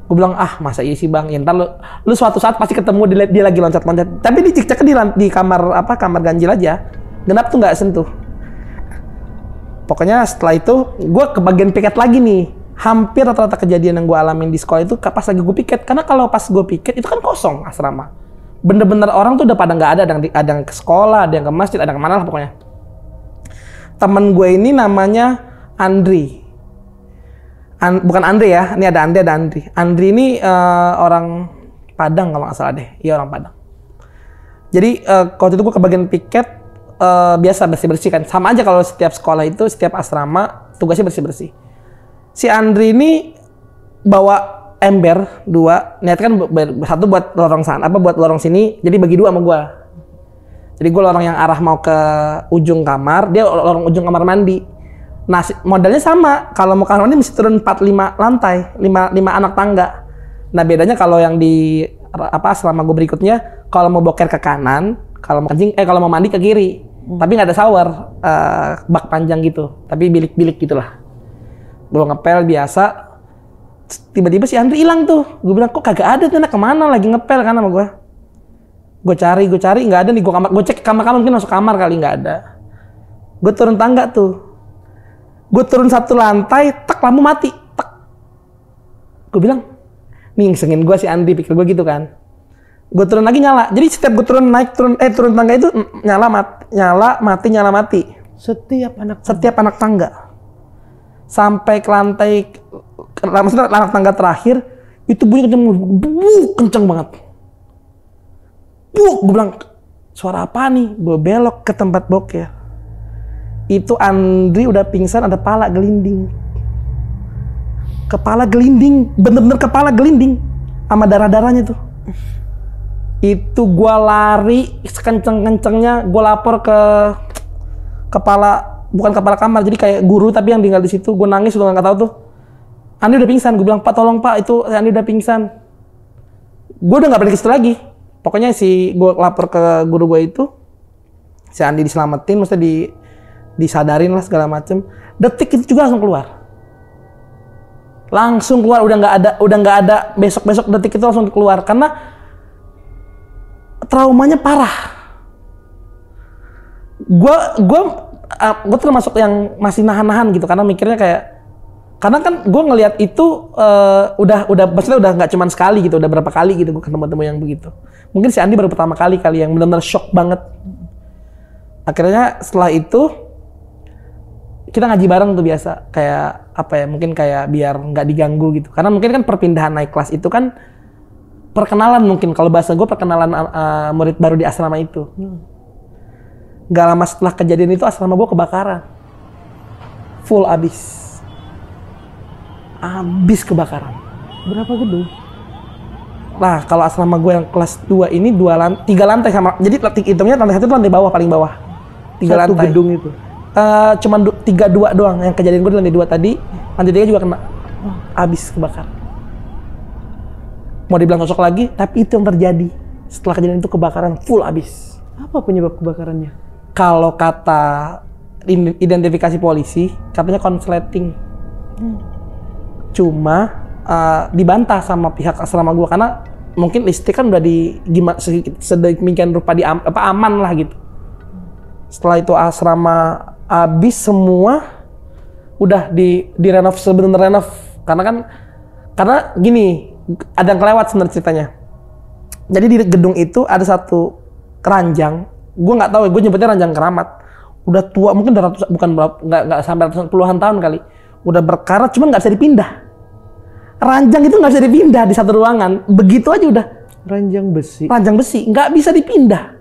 Gue bilang, masa iya sih bang, ya, ntar lu suatu saat pasti ketemu dia lagi loncat-loncat. Tapi di zigzagnya di kamar ganjil aja, genap tuh nggak sentuh. Pokoknya setelah itu gue ke bagian piket lagi nih. Hampir rata-rata kejadian yang gue alamin di sekolah itu pas lagi gue piket. Karena kalau pas gue piket itu kan kosong asrama. Bener-bener orang tuh udah pada nggak ada. Ada yang ke sekolah, ada yang ke masjid, ada yang kemana lah pokoknya. Temen gue ini namanya Andri. Bukan Andre ya, ini ada Andri. Andri ini orang Padang kalau nggak salah deh. Iya orang Padang. Jadi waktu itu gue ke bagian piket, biasa bersih-bersih kan. Sama aja kalau setiap sekolah itu, setiap asrama, tugasnya bersih-bersih. Si Andri ini bawa ember 2, niat kan satu buat lorong sana, buat lorong sini, jadi bagi 2 sama gua. Jadi gua lorong yang arah mau ke ujung kamar, dia lorong ujung kamar mandi. Nah, modelnya sama, kalau mau ke kamar mandi mesti turun 4-5 lantai, 5 anak tangga. Nah, bedanya kalau yang di asrama gua berikutnya, kalau mau boker ke kanan, kalau mau mandi ke kiri. Tapi nggak ada shower, bak panjang gitu, tapi bilik-bilik gitulah. Gue ngepel biasa, tiba-tiba si Andri hilang tuh. Gue bilang, kok kagak ada tuh, kemana lagi ngepel kan sama gue. Gue cari, nggak ada nih. Gue cek kamar-kamar, mungkin masuk kamar kali, nggak ada. Gue turun tangga tuh. Gue turun 1 lantai, lampu mati. Gue bilang, nih ngisengin gue si Andri, pikir gue gitu kan. Gue turun lagi nyala. Jadi setiap gue turun tangga itu nyala mati. Setiap anak tangga. Sampai ke maksudnya lantai tangga terakhir itu bunyi kenceng banget. Gue bilang, suara apa nih? Gue belok ke tempat boker. Itu Andri udah pingsan, ada kepala gelinding, bener-bener kepala gelinding sama darah-darahnya tuh. Itu gue lari sekenceng-kencengnya, gue lapor ke bukan kepala kamar, jadi kayak guru tapi yang tinggal di situ. Gue nangis, udah nggak tahu tuh. Andi udah pingsan. Gue bilang, Pak tolong Pak, itu Andi udah pingsan. Gue udah nggak berani ke situ lagi. Pokoknya gue lapor ke guru gue itu, si Andi diselamatin, maksudnya disadarin lah segala macem. Detik itu juga langsung keluar, udah nggak ada besok detik itu langsung keluar karena traumanya parah. Gue termasuk yang masih nahan-nahan gitu karena mikirnya karena kan gue ngelihat itu maksudnya udah nggak cuma sekali gitu, udah berapa kali gitu gue ketemu yang begitu. Mungkin si Andi baru pertama kali yang benar-benar shock banget. Akhirnya setelah itu kita ngaji bareng tuh biasa, kayak mungkin kayak biar nggak diganggu gitu. Karena mungkin kan perpindahan naik kelas itu kan perkenalan, mungkin kalau bahasa gue perkenalan murid baru di asrama itu. Gak lama setelah kejadian itu asrama gue kebakaran. Full abis kebakaran. Berapa gedung? Nah, kalau asrama gue yang kelas 2 ini 3 lantai sama. Jadi hitungnya lantai 1 itu lantai bawah, paling bawah. 3 lantai. Satu gedung itu? Cuma 3-2 doang. Yang kejadian gue di lantai 2 tadi, lantai 3 juga kena. Abis kebakar. Mau dibilang sosok lagi, tapi itu yang terjadi. Setelah kejadian itu kebakaran full abis. Apa penyebab kebakarannya? Kalau kata identifikasi polisi, katanya konsleting. Cuma dibantah sama pihak asrama gua karena mungkin listrik kan udah sedemikian rupa aman lah gitu. Setelah itu asrama habis semua, udah direnov sebenarnya renov karena gini, ada yang kelewat sebenarnya ceritanya. Jadi di gedung itu ada satu keranjang. Gue nggak tahu, gue nyebutnya ranjang keramat. Udah tua, mungkin udah nggak sampai puluhan tahun kali. Udah berkarat, cuma nggak bisa dipindah. Ranjang itu nggak bisa dipindah di satu ruangan. Begitu aja udah. Ranjang besi, nggak bisa dipindah.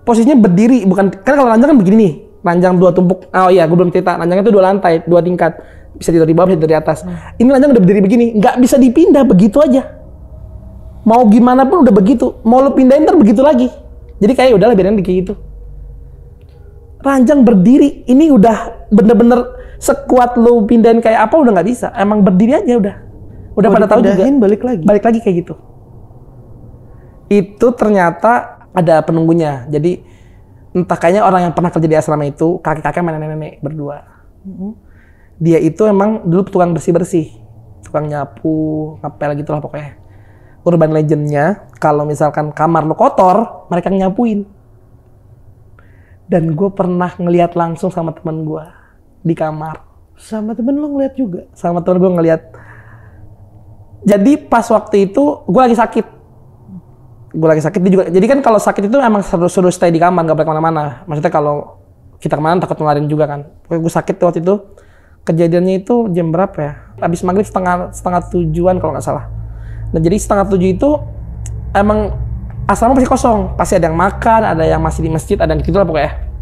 Posisinya berdiri, bukan kan kalau ranjang kan begini nih. Ranjang 2 tumpuk. Oh iya, gue belum cerita. Ranjangnya itu 2 lantai, 2 tingkat. Bisa tidur di bawah, bisa tidur di atas. Ini ranjang udah berdiri begini, nggak bisa dipindah, begitu aja. Mau gimana pun udah begitu. Mau lu pindahin ntar begitu lagi. Jadi kayak udahlah biarin kayak gitu. Ranjang berdiri, ini udah bener-bener sekuat lu pindahin kayak apa udah nggak bisa. Emang berdiri aja udah pada tahu juga. Balik lagi kayak gitu. Itu ternyata ada penunggunya. Jadi entah kayaknya orang yang pernah kerja di asrama itu, kakek-kakek sama nenek-nenek berdua. Dia itu emang dulu tukang bersih-bersih. Tukang nyapu, ngepel gitu lah pokoknya. Urban legend-nya, kalau misalkan kamar lu kotor, mereka nyapuin. Dan gue pernah ngeliat langsung sama temen gue di kamar. Sama temen lu ngeliat juga? Sama temen gue ngeliat. Jadi pas waktu itu gue lagi sakit. Dia juga. Jadi kan kalau sakit itu emang suruh stay di kamar, gak boleh kemana-mana. Maksudnya kalau kita kemana takut nularin juga kan. Pokoknya gue sakit tuh waktu itu. Kejadiannya itu jam berapa ya? Abis maghrib setengah 7-an kalau nggak salah. Nah jadi setengah 7 itu emang asrama masih kosong. Pasti ada yang makan, ada yang masih di masjid, ada yang gitu lah pokoknya.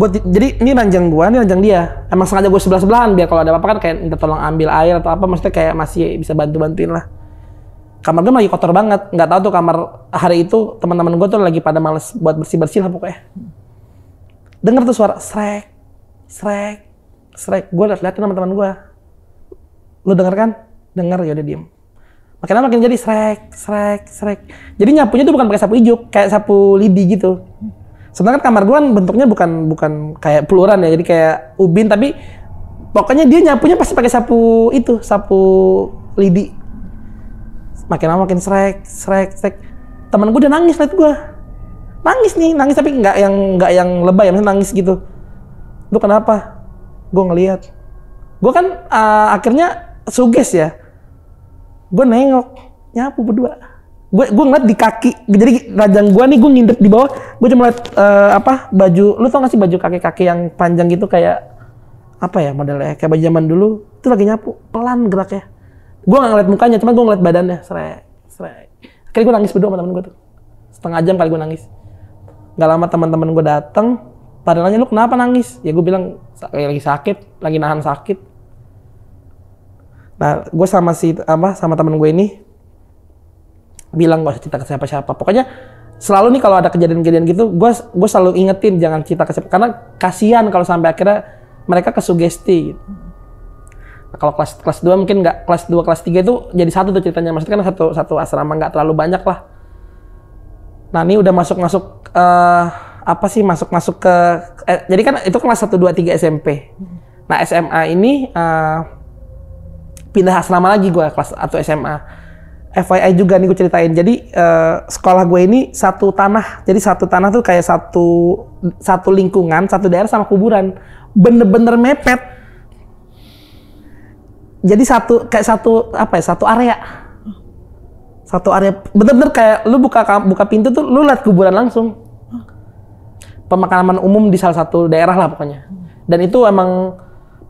Jadi ini ranjang gua, ini ranjang dia. Emang sengaja gue sebelah-sebelahan biar kalau ada apa-apa kan kayak minta tolong ambil air atau apa, maksudnya kayak masih bisa bantu-bantuin lah. Kamar gue lagi kotor banget, nggak tahu tuh kamar hari itu teman-teman gue tuh lagi pada males buat bersih-bersih lah pokoknya. Dengar tuh suara srek. Gue liatin sama teman gue. Lu denger kan? Denger, ya udah diem. Makin jadi srek. Jadi nyapunya tuh bukan pakai sapu ijuk, kayak sapu lidi gitu. Sebenarnya kamar gue kan bentuknya bukan kayak peluran ya, jadi kayak ubin, tapi pokoknya dia nyapunya pasti pakai sapu lidi. Makin lama makin srek. Temen gue udah nangis liat gue. Nangis tapi nggak yang lebay, maksudnya nangis gitu. Lu kenapa? Gue ngeliat. Gue kan akhirnya suges ya. Gue nengok, nyapu berdua. Gue ngeliat di kaki, jadi ranjang gue nih gue ngintip di bawah, gue cuma liat baju, lu tau gak sih baju kaki-kaki yang panjang gitu kayak apa ya modelnya, kayak baju zaman dulu, itu lagi nyapu, pelan geraknya. Gue gak ngeliat mukanya, cuma gue ngeliat badannya, srek. Akhirnya gue nangis berdua sama temen gue tuh, setengah jam kali gue nangis. Gak lama teman-teman gue dateng, pada nanya lu kenapa nangis? Ya gue bilang lagi sakit, lagi nahan sakit. Nah gue sama temen gue ini bilang gak usah cerita ke siapa-siapa. Pokoknya selalu nih kalau ada kejadian-kejadian gitu, gue selalu ingetin jangan cerita ke siapa, karena kasihan kalau sampai akhirnya mereka kesugesti. Gitu. Nah, kalau kelas 2 mungkin nggak, kelas 2 kelas 3 itu jadi satu tuh ceritanya, maksudnya kan satu asrama nggak terlalu banyak lah. Nah ini udah masuk ke jadi kan itu kelas 1, 2, 3 SMP. Nah SMA ini pindah asrama lagi gue kelas 1 SMA. FYI juga nih gue ceritain. Jadi sekolah gue ini satu tanah. Jadi satu tanah tuh kayak satu lingkungan, satu daerah sama kuburan. Bener-bener mepet. Jadi satu area. Satu area bener-bener kayak lu buka pintu tuh lu lihat kuburan langsung. Pemakaman umum di salah satu daerah lah pokoknya. Dan itu emang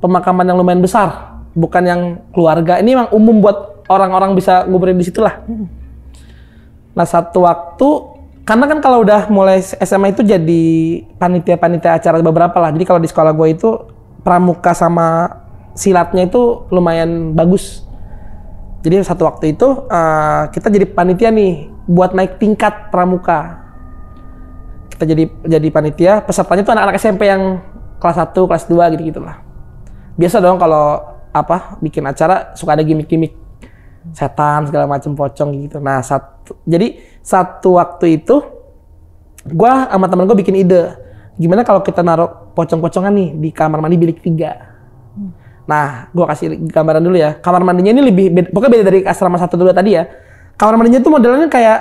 pemakaman yang lumayan besar, bukan yang keluarga. Ini emang umum buat orang-orang bisa nguburin di situ lah. Nah satu waktu, karena kan kalau udah mulai SMA itu jadi panitia acara beberapa lah. Jadi kalau di sekolah gue itu pramuka sama silatnya itu lumayan bagus. Jadi satu waktu itu kita jadi panitia nih buat naik tingkat pramuka. Kita jadi panitia, pesertanya tuh anak-anak SMP yang kelas 1, kelas 2 gitu-gitu lah. Biasa dong kalau bikin acara suka ada gimmick-gimmick setan segala macam pocong gitu. Nah jadi satu waktu itu gue sama temen gue bikin ide gimana kalau kita naruh pocong-pocongan nih di kamar mandi bilik 3. Nah gue kasih gambaran dulu ya. Kamar mandinya ini pokoknya beda dari asrama 1, 2 tadi ya. Kamar mandinya tuh modelnya kayak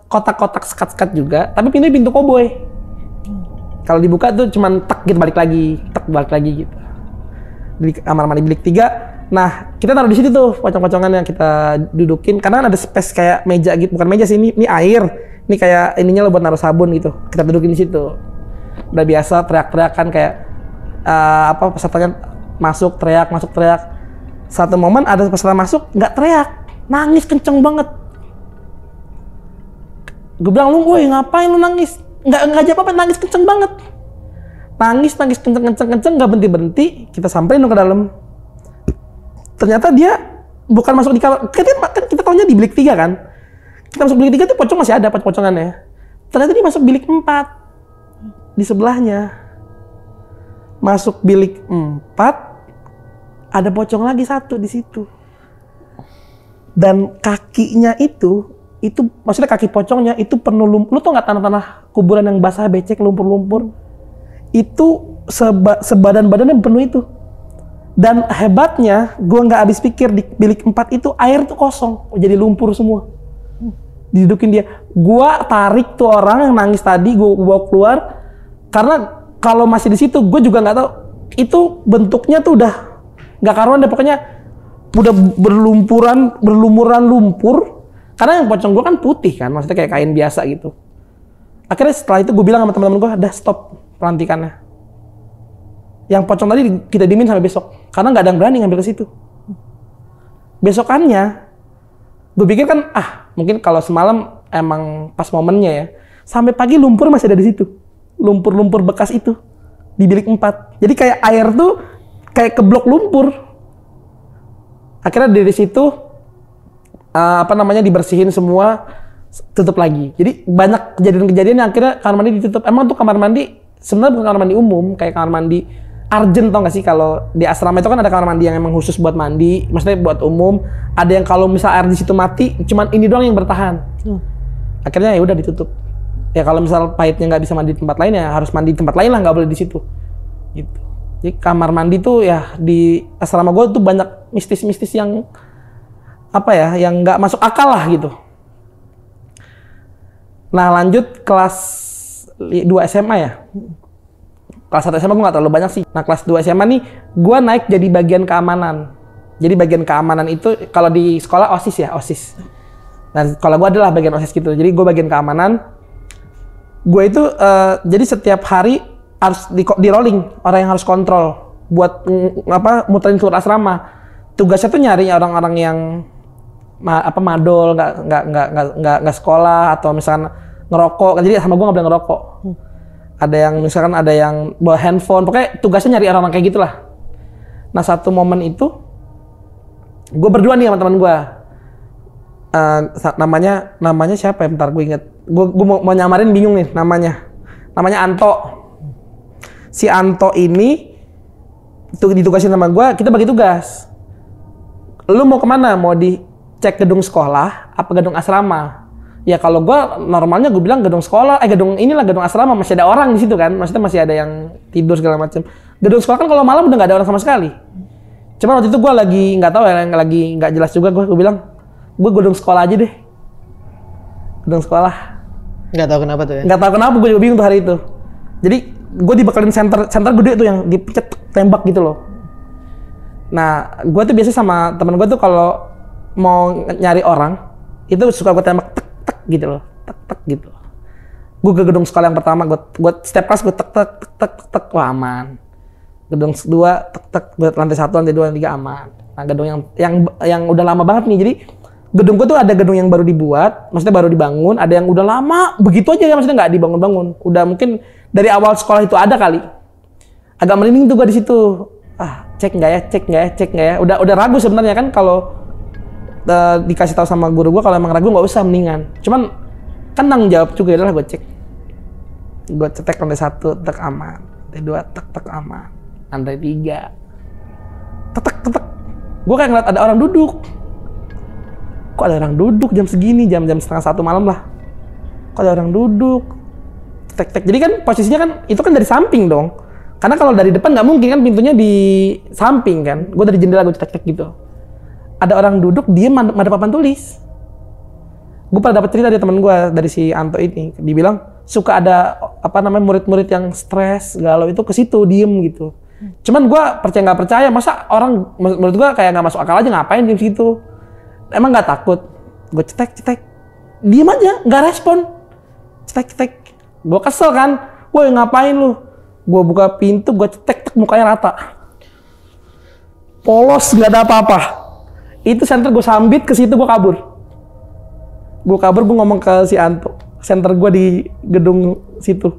kotak-kotak sekat-sekat juga, tapi pintu koboi. Kalau dibuka tuh cuman tek balik lagi gitu. Di kamar mandi bilik 3. Nah, kita taruh di situ tuh pocong-pocongan yang kita dudukin, karena ada space kayak meja gitu, bukan meja sih, ini air. Ini kayak ininya lo buat naruh sabun gitu. Kita dudukin di situ. Udah biasa teriak-teriakan kayak pesertanya masuk teriak. Satu momen ada peserta masuk nggak teriak, nangis kenceng banget. Gue bilang, lu ngapain lu nangis? Nggak jawab apa, nangis kenceng banget. Nangis kenceng nggak berhenti. Kita samperin ke dalam. Ternyata dia bukan masuk di kamar, kan kita tahunya di bilik 3 kan. Kita masuk bilik 3 tuh pocong masih ada pocongannya. Ternyata dia masuk bilik 4 di sebelahnya. Masuk bilik 4 ada pocong lagi satu di situ. Dan kakinya itu itu maksudnya kaki pocongnya itu penuh lumpur. Lu tau nggak tanah-tanah kuburan yang basah becek lumpur-lumpur? Itu sebadan-badannya penuh itu. Dan hebatnya, gue nggak habis pikir di bilik 4 itu air tuh kosong, jadi lumpur semua. Didudukin dia. Gue tarik tuh orang yang nangis tadi, gue bawa keluar. Karena kalau masih di situ, gue juga nggak tahu. Itu bentuknya tuh udah nggak karuan deh, pokoknya udah berlumuran lumpur. Karena yang pocong gue kan putih kan, maksudnya kayak kain biasa gitu. Akhirnya setelah itu gue bilang sama teman-teman gue, udah stop pelantikannya. Yang pocong tadi kita diemin sampai besok, karena nggak ada yang berani ngambil ke situ. Besokannya, gue pikir kan, mungkin kalau semalam emang pas momennya ya, sampai pagi lumpur masih ada di situ, lumpur-lumpur bekas itu di bilik 4. Jadi kayak air tuh kayak keblok lumpur. Akhirnya dari situ dibersihin semua, tutup lagi. Jadi banyak kejadian-kejadian yang akhirnya kamar mandi ditutup. Emang tuh kamar mandi sebenarnya bukan kamar mandi umum, kayak kamar mandi Arjen, tau gak sih? Kalau di asrama itu kan ada kamar mandi yang emang khusus buat mandi, maksudnya buat umum. Ada yang kalau misal air di situ mati, cuman ini doang yang bertahan. Akhirnya ya udah ditutup. Ya kalau misal pahitnya nggak bisa mandi di tempat lain, ya harus mandi di tempat lain lah, nggak boleh di situ. Gitu. Jadi kamar mandi tuh ya di asrama gue tuh banyak mistis-mistis yang yang nggak masuk akal lah gitu. Nah lanjut kelas 2 SMA ya. Kelas 1 SMA gue nggak terlalu banyak sih. Nah kelas 2 SMA nih, gue naik jadi bagian keamanan. Jadi bagian keamanan itu kalau di sekolah OSIS ya, OSIS. Dan kalau gue adalah bagian OSIS gitu. Jadi gue bagian keamanan. Gue itu jadi setiap hari harus di rolling, orang yang harus kontrol buat muterin seluruh asrama. Tugasnya tuh nyari orang-orang yang madol, nggak sekolah, atau misalkan ngerokok. Jadi sama gue nggak boleh ngerokok. Ada yang misalkan ada yang bawa handphone, pokoknya tugasnya nyari orang-orang kayak gitulah. Nah satu momen itu gue berdua nih sama teman gue, namanya siapa ya, bentar gue inget. Gue mau nyamarin bingung nih namanya Anto. Si Anto ini ditugasin sama gue, kita bagi tugas. Lu mau kemana? Mau dicek gedung sekolah apa gedung asrama? Ya kalau gue normalnya gue bilang gedung sekolah, gedung asrama, masih ada orang di situ kan, maksudnya masih ada yang tidur segala macam. Gedung sekolah kan kalau malam udah nggak ada orang sama sekali. Cuma waktu itu gue lagi nggak tahu ya, lagi nggak jelas juga, gue bilang gue gedung sekolah aja deh. Gedung sekolah. Nggak tahu kenapa tuh ya? Nggak tahu kenapa, gue juga bingung tuh hari itu. Jadi gue dibekalin center gede tuh yang dipencet tembak gitu loh. Nah gue tuh biasa sama temen gue tuh kalau mau nyari orang itu suka gue tembak gitu loh, tek gitu. Gue ke gedung sekolah yang pertama, gue setiap kelas gue tek, wah aman. Gedung 2 tek, gue lantai 1, lantai 2, lantai 3 aman. Nah gedung yang udah lama banget nih, jadi gedung gue tuh ada gedung yang baru dibuat, maksudnya baru dibangun, ada yang udah lama begitu aja ya, maksudnya nggak dibangun-bangun. Udah mungkin dari awal sekolah itu ada kali. Agak merinding tuh gue di situ. Cek nggak ya. Udah ragu sebenarnya kan kalau dikasih tahu sama guru gue, kalau emang ragu nggak usah, mendingan. Cuman kan tanggung jawab juga, adalah gue cek. Gue cetek lantai 1, tek aman. Lantai 2, tek aman. Lantai 3, tek. Gue kayak ngeliat ada orang duduk. Kok ada orang duduk jam segini, jam 12:30 malam lah. Kok ada orang duduk? Tek. Jadi kan posisinya kan itu kan dari samping dong. Karena kalau dari depan nggak mungkin kan, pintunya di samping kan. Gue dari jendela gue tek gitu. Ada orang duduk, dia madep papan tulis. Gue pernah dapat cerita dari teman gue, dari si Anto ini. Dibilang suka ada murid-murid yang stres, galau itu ke situ diem gitu. Cuman gue percaya nggak percaya, masa orang, menurut gue kayak nggak masuk akal aja, ngapain diem situ? Emang nggak takut? Gue cetek, diem aja, nggak respon. Cetek. Gue kesel kan, woi ngapain lu? Gue buka pintu, gue cetek, mukanya rata. Polos, nggak ada apa-apa. Itu center gue sambit, ke situ gue kabur. Gue ngomong ke si Anto, center gue di gedung situ.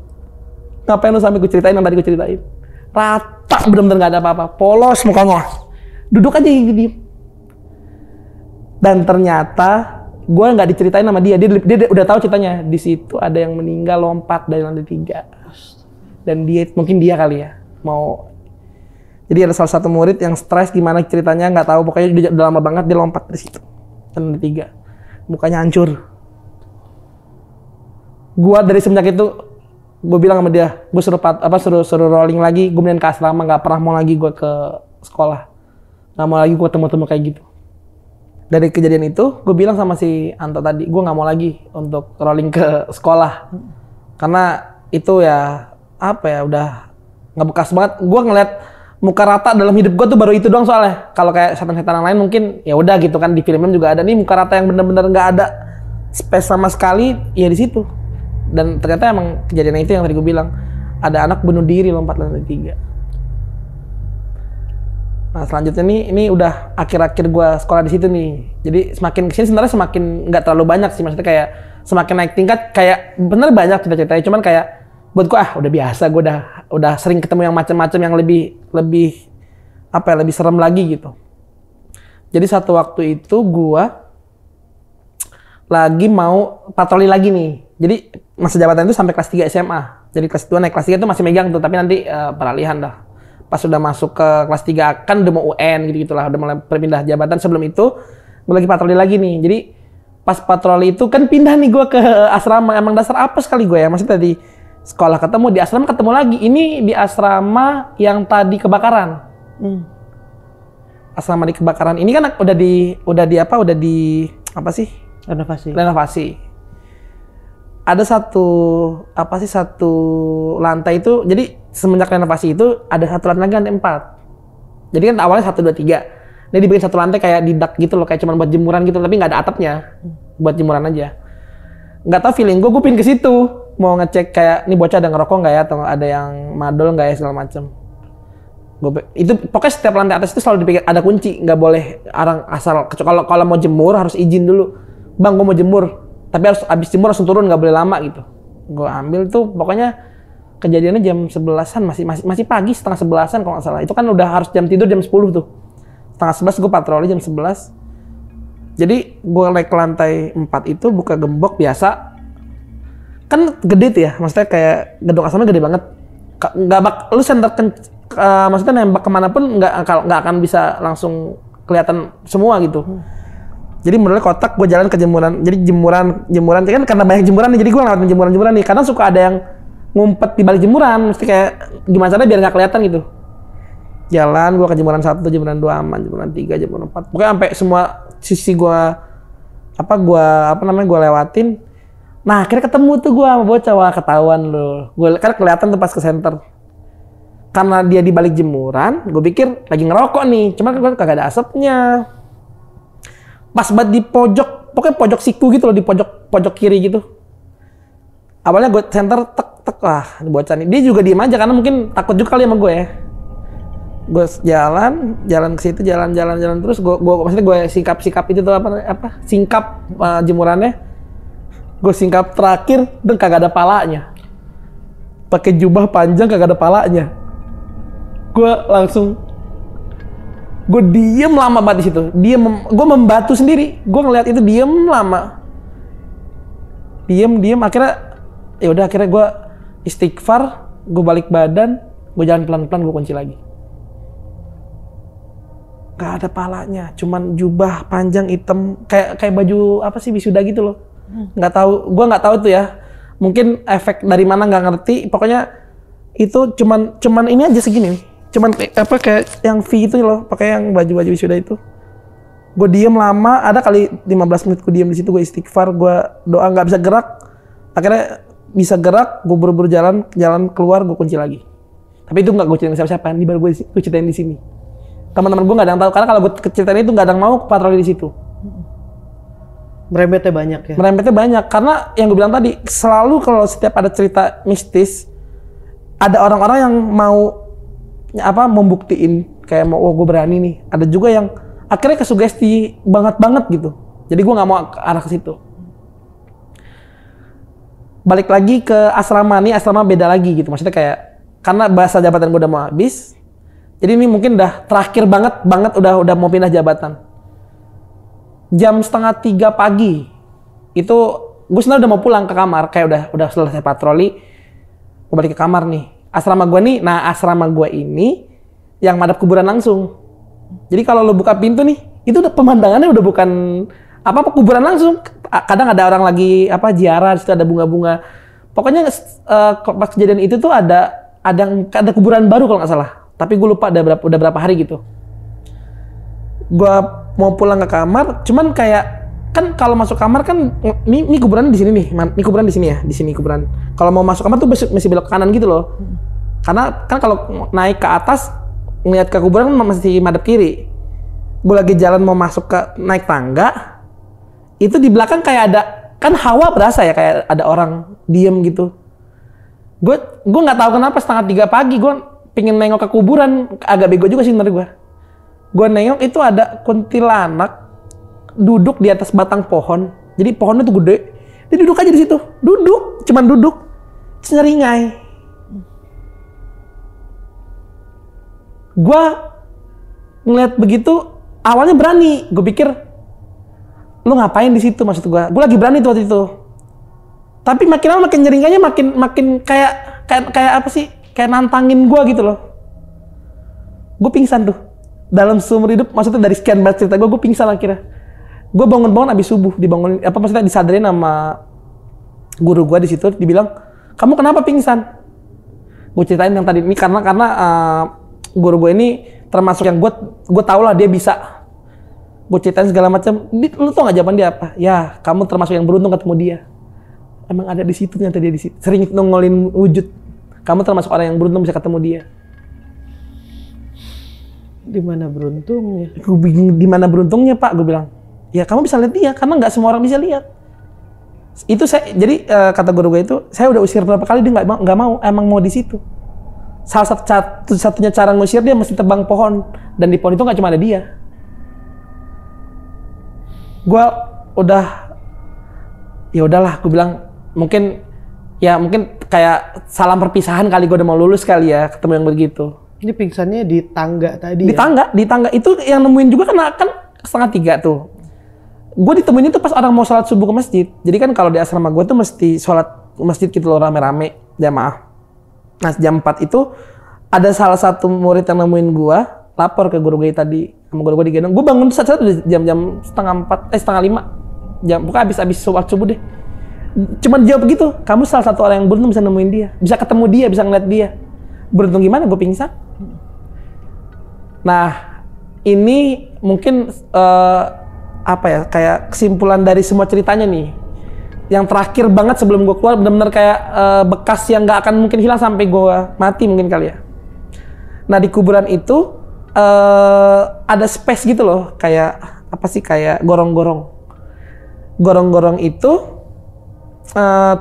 Ngapain lu sampai gue ceritain yang tadi gue ceritain? Rata, bener-bener gak ada apa-apa. Polos mukanya. Duduk aja gitu. Dan ternyata gue nggak diceritain sama dia udah tahu ceritanya. Di situ ada yang meninggal lompat dari lantai 3. Dan mungkin dia kali ya mau. Jadi ada salah satu murid yang stres, gimana ceritanya nggak tahu, pokoknya udah lama banget dia lompat dari situ. Dan lantai 3. Mukanya hancur. Gua dari semenjak itu gue bilang sama dia, gue suruh rolling lagi, gue mending ke asrama, nggak pernah mau lagi gue ke sekolah, nggak mau lagi gue temu kayak gitu. Dari kejadian itu, gue bilang sama si Anto tadi, gue nggak mau lagi untuk rolling ke sekolah, karena itu ya apa ya udah nggak bekas banget. Gue ngeliat muka rata dalam hidup gue tuh baru itu doang soalnya. Kalau kayak setan-setan lain mungkin ya udah gitu kan, di film juga ada nih muka rata yang bener-bener nggak ada space sama sekali, ya di situ. Dan ternyata emang kejadian itu yang tadi gue bilang, ada anak bunuh diri lompat lantai 3. Nah selanjutnya nih, ini udah akhir-akhir gue sekolah di situ nih. Jadi semakin kesini sebenarnya semakin nggak terlalu banyak sih, maksudnya kayak semakin naik tingkat, kayak bener banyak cerita-ceritanya, cuman kayak buat gue udah biasa, gue udah sering ketemu yang macam-macam yang lebih apa ya, lebih serem lagi gitu. Jadi satu waktu itu gue lagi mau patroli lagi nih. Jadi masa jabatan itu sampai kelas 3 SMA. Jadi kelas 2 naik kelas 3 itu masih megang tuh, tapi nanti peralihan dah. Pas udah masuk ke kelas 3 kan udah mau UN gitu-gitulah, udah mulai berpindah jabatan. Sebelum itu gue lagi patroli lagi nih. Jadi pas patroli itu kan pindah nih gue ke asrama. Emang dasar apa sekali gue ya, maksudnya tadi sekolah ketemu, di asrama ketemu lagi. Ini di asrama yang tadi kebakaran. Asrama di kebakaran ini kan udah di apa sih? Renovasi. Ada satu lantai itu, jadi semenjak renovasi itu ada satu lantai lagi, lantai 4. Jadi kan awalnya 1, 2, 3. Ini dibikin satu lantai kayak didak gitu loh, kayak cuma buat jemuran gitu, tapi nggak ada atapnya, buat jemuran aja. Nggak tahu feeling gue pin ke situ, mau ngecek kayak ini bocah ada ngerokok nggak ya, atau ada yang madol nggak ya segala macem. Itu pokoknya setiap lantai atas itu selalu dipikir ada kunci, nggak boleh orang asal. Kalau mau jemur harus izin dulu, bang gue mau jemur. Tapi harus abis jemur langsung turun, nggak boleh lama gitu. Gue ambil tuh, pokoknya kejadiannya jam 11-an, masih pagi, setengah 11-an kalau nggak salah. Itu kan udah harus jam tidur jam 10 tuh. Setengah 11 gue patroli jam 11. Jadi gue naik ke lantai 4 itu, buka gembok biasa. Kan gede tuh ya, maksudnya kayak gedung asrama gede banget. Lu maksudnya nembak kemanapun nggak akan bisa langsung kelihatan semua gitu. Jadi modelnya kotak, gue jalan ke jemuran. Jadi jemuran kan karena banyak jemuran nih, jadi gue ngelewatin jemuran nih. Kadang suka ada yang ngumpet di balik jemuran, mesti kayak gimana caranya biar nggak kelihatan gitu. Jalan, gue ke jemuran 1, jemuran 2 aman, jemuran 3, jemuran 4. Pokoknya sampai semua sisi gue lewatin. Nah akhirnya ketemu tuh gue sama bocah, wah ketahuan loh. Gue kan kelihatan tuh pas ke center. Karena dia di balik jemuran, gue pikir lagi ngerokok nih, cuman kan kagak ada asapnya. Pas banget di pojok, pokoknya pojok siku gitu loh, di pojok kiri gitu. Awalnya gue center tek, ini bocah nih. Dia juga diem aja karena mungkin takut juga kali sama gue ya. Gue jalan ke situ, jalan terus maksudnya gue singkap itu tuh singkap jemurannya. Gue singkap terakhir dan kagak ada palanya. Pakai jubah panjang kagak ada palanya. Gue diem lama banget di situ. Gue membatu sendiri. Gue ngeliat itu diem lama. Diem. Akhirnya gue istighfar. Gue balik badan. Gue jalan pelan-pelan. Gue kunci lagi. Gak ada palanya. Cuman jubah panjang hitam. Kayak baju apa sih wisuda gitu loh. Nggak tahu. Gue nggak tahu tuh ya. Mungkin efek dari mana nggak ngerti. Pokoknya itu cuman ini aja segini nih. Cuman kayak yang V itu loh, pakai yang baju wisuda itu. Gue diem lama, ada kali 15 menit gue diem di situ, gue istighfar, gue doa nggak bisa gerak. Akhirnya bisa gerak, gue buru-buru jalan keluar, gue kunci lagi. Tapi itu nggak gue ceritain siapa-siapa, ini baru gue ceritain di sini. Teman-teman gue nggak ada yang tahu, karena kalau gue ceritain itu nggak ada yang mau patroli di situ. Merembetnya banyak ya? Merembetnya banyak, karena yang gue bilang tadi, selalu kalau setiap ada cerita mistis, ada orang-orang yang mau membuktiin kayak mau gue berani nih. Ada juga yang akhirnya kesugesti banget gitu. Jadi gue nggak mau ke arah ke situ. Balik lagi ke asrama nih, asrama beda lagi gitu. Maksudnya kayak karena bahasa jabatan gue udah mau habis. Jadi ini mungkin udah terakhir banget udah mau pindah jabatan. Jam 2:30 pagi itu gue sebenarnya udah mau pulang ke kamar, kayak udah selesai patroli. Gue balik ke kamar nih. Asrama gue ini yang madep kuburan langsung. Jadi kalau lo buka pintu nih, itu udah pemandangannya udah bukan apa kuburan langsung. Kadang ada orang lagi ziarah, di situ ada bunga-bunga Pokoknya pas kejadian itu tuh ada kuburan baru kalau nggak salah. Tapi gue lupa udah berapa hari gitu. Gue mau pulang ke kamar, cuman kayak kan kalau masuk kamar kan ini kuburan di sini nih, ini kuburan di sini ya, di sini kuburan. Kalau mau masuk kamar tuh mesti belok ke kanan gitu loh. Karena kan kalau naik ke atas ngeliat ke kuburan masih madep kiri. Gue lagi jalan mau masuk ke naik tangga, itu di belakang kayak ada kan hawa berasa ya kayak ada orang diem gitu. Gue nggak tahu kenapa 2:30 pagi gue pengen nengok ke kuburan, agak bego juga sih menurut gue. Gue nengok itu ada kuntilanak duduk di atas batang pohon. Jadi pohonnya tuh gede. Dia duduk aja di situ. Cuman duduk. Seringai. Gue ngeliat begitu, awalnya berani. Gue pikir, lu ngapain di situ maksud gue? Gue lagi berani tuh waktu itu. Tapi makin lama makin nyeringainya makin kayak apa sih? Kayak nantangin gue gitu loh. Gue pingsan tuh. Dalam seumur hidup, maksudnya dari sekian banyak cerita gue pingsan akhirnya. Gue bangun abis subuh, dibangunin, maksudnya disadarin sama guru gue di situ, dibilang, kamu kenapa pingsan? Gue ceritain yang tadi ini karena guru gue ini termasuk yang gue tau lah dia bisa. Gue ceritain segala macam. Lu tau nggak jawaban dia apa? Ya, kamu termasuk yang beruntung ketemu dia. Emang ada di situ ternyata dia di situ. Sering nongolin wujud. Kamu termasuk orang yang beruntung bisa ketemu dia. Di mana beruntungnya? Gue bingung di mana beruntungnya Pak, gue bilang. Ya kamu bisa lihat dia, karena nggak semua orang bisa lihat. Itu jadi kata guru gue itu, saya udah usir berapa kali dia nggak mau, emang mau di situ. Salah satunya cara ngusir dia mesti tebang pohon, dan di pohon itu nggak cuma ada dia. Gue ya udahlah, gue bilang mungkin kayak salam perpisahan kali, gue udah mau lulus kali ya ketemu yang begitu. Ini pingsannya di tangga tadi. Di tangga itu yang nemuin juga kan 2:30 tuh. Gue ditemuin itu pas orang mau sholat subuh ke masjid. Jadi kan kalau di asrama gue tuh mesti sholat masjid gitu loh, rame-rame jamaah. Nah jam 4 itu ada salah satu murid yang nemuin gue, lapor ke guru gue tadi, sama guru gue digendong. Gue bangun saat-saat udah jam 4:30, jam bukan habis sholat subuh deh. Cuman jawab begitu, kamu salah satu orang yang beruntung bisa nemuin dia, bisa ketemu dia, bisa ngeliat dia. Beruntung gimana? Gue pingsan. Nah ini mungkin apa ya, kayak kesimpulan dari semua ceritanya nih. Yang terakhir banget sebelum gue keluar, benar-benar kayak bekas yang nggak akan mungkin hilang sampai gue mati mungkin kali ya. Nah di kuburan itu ada space gitu loh, kayak apa sih, kayak gorong-gorong. Gorong-gorong itu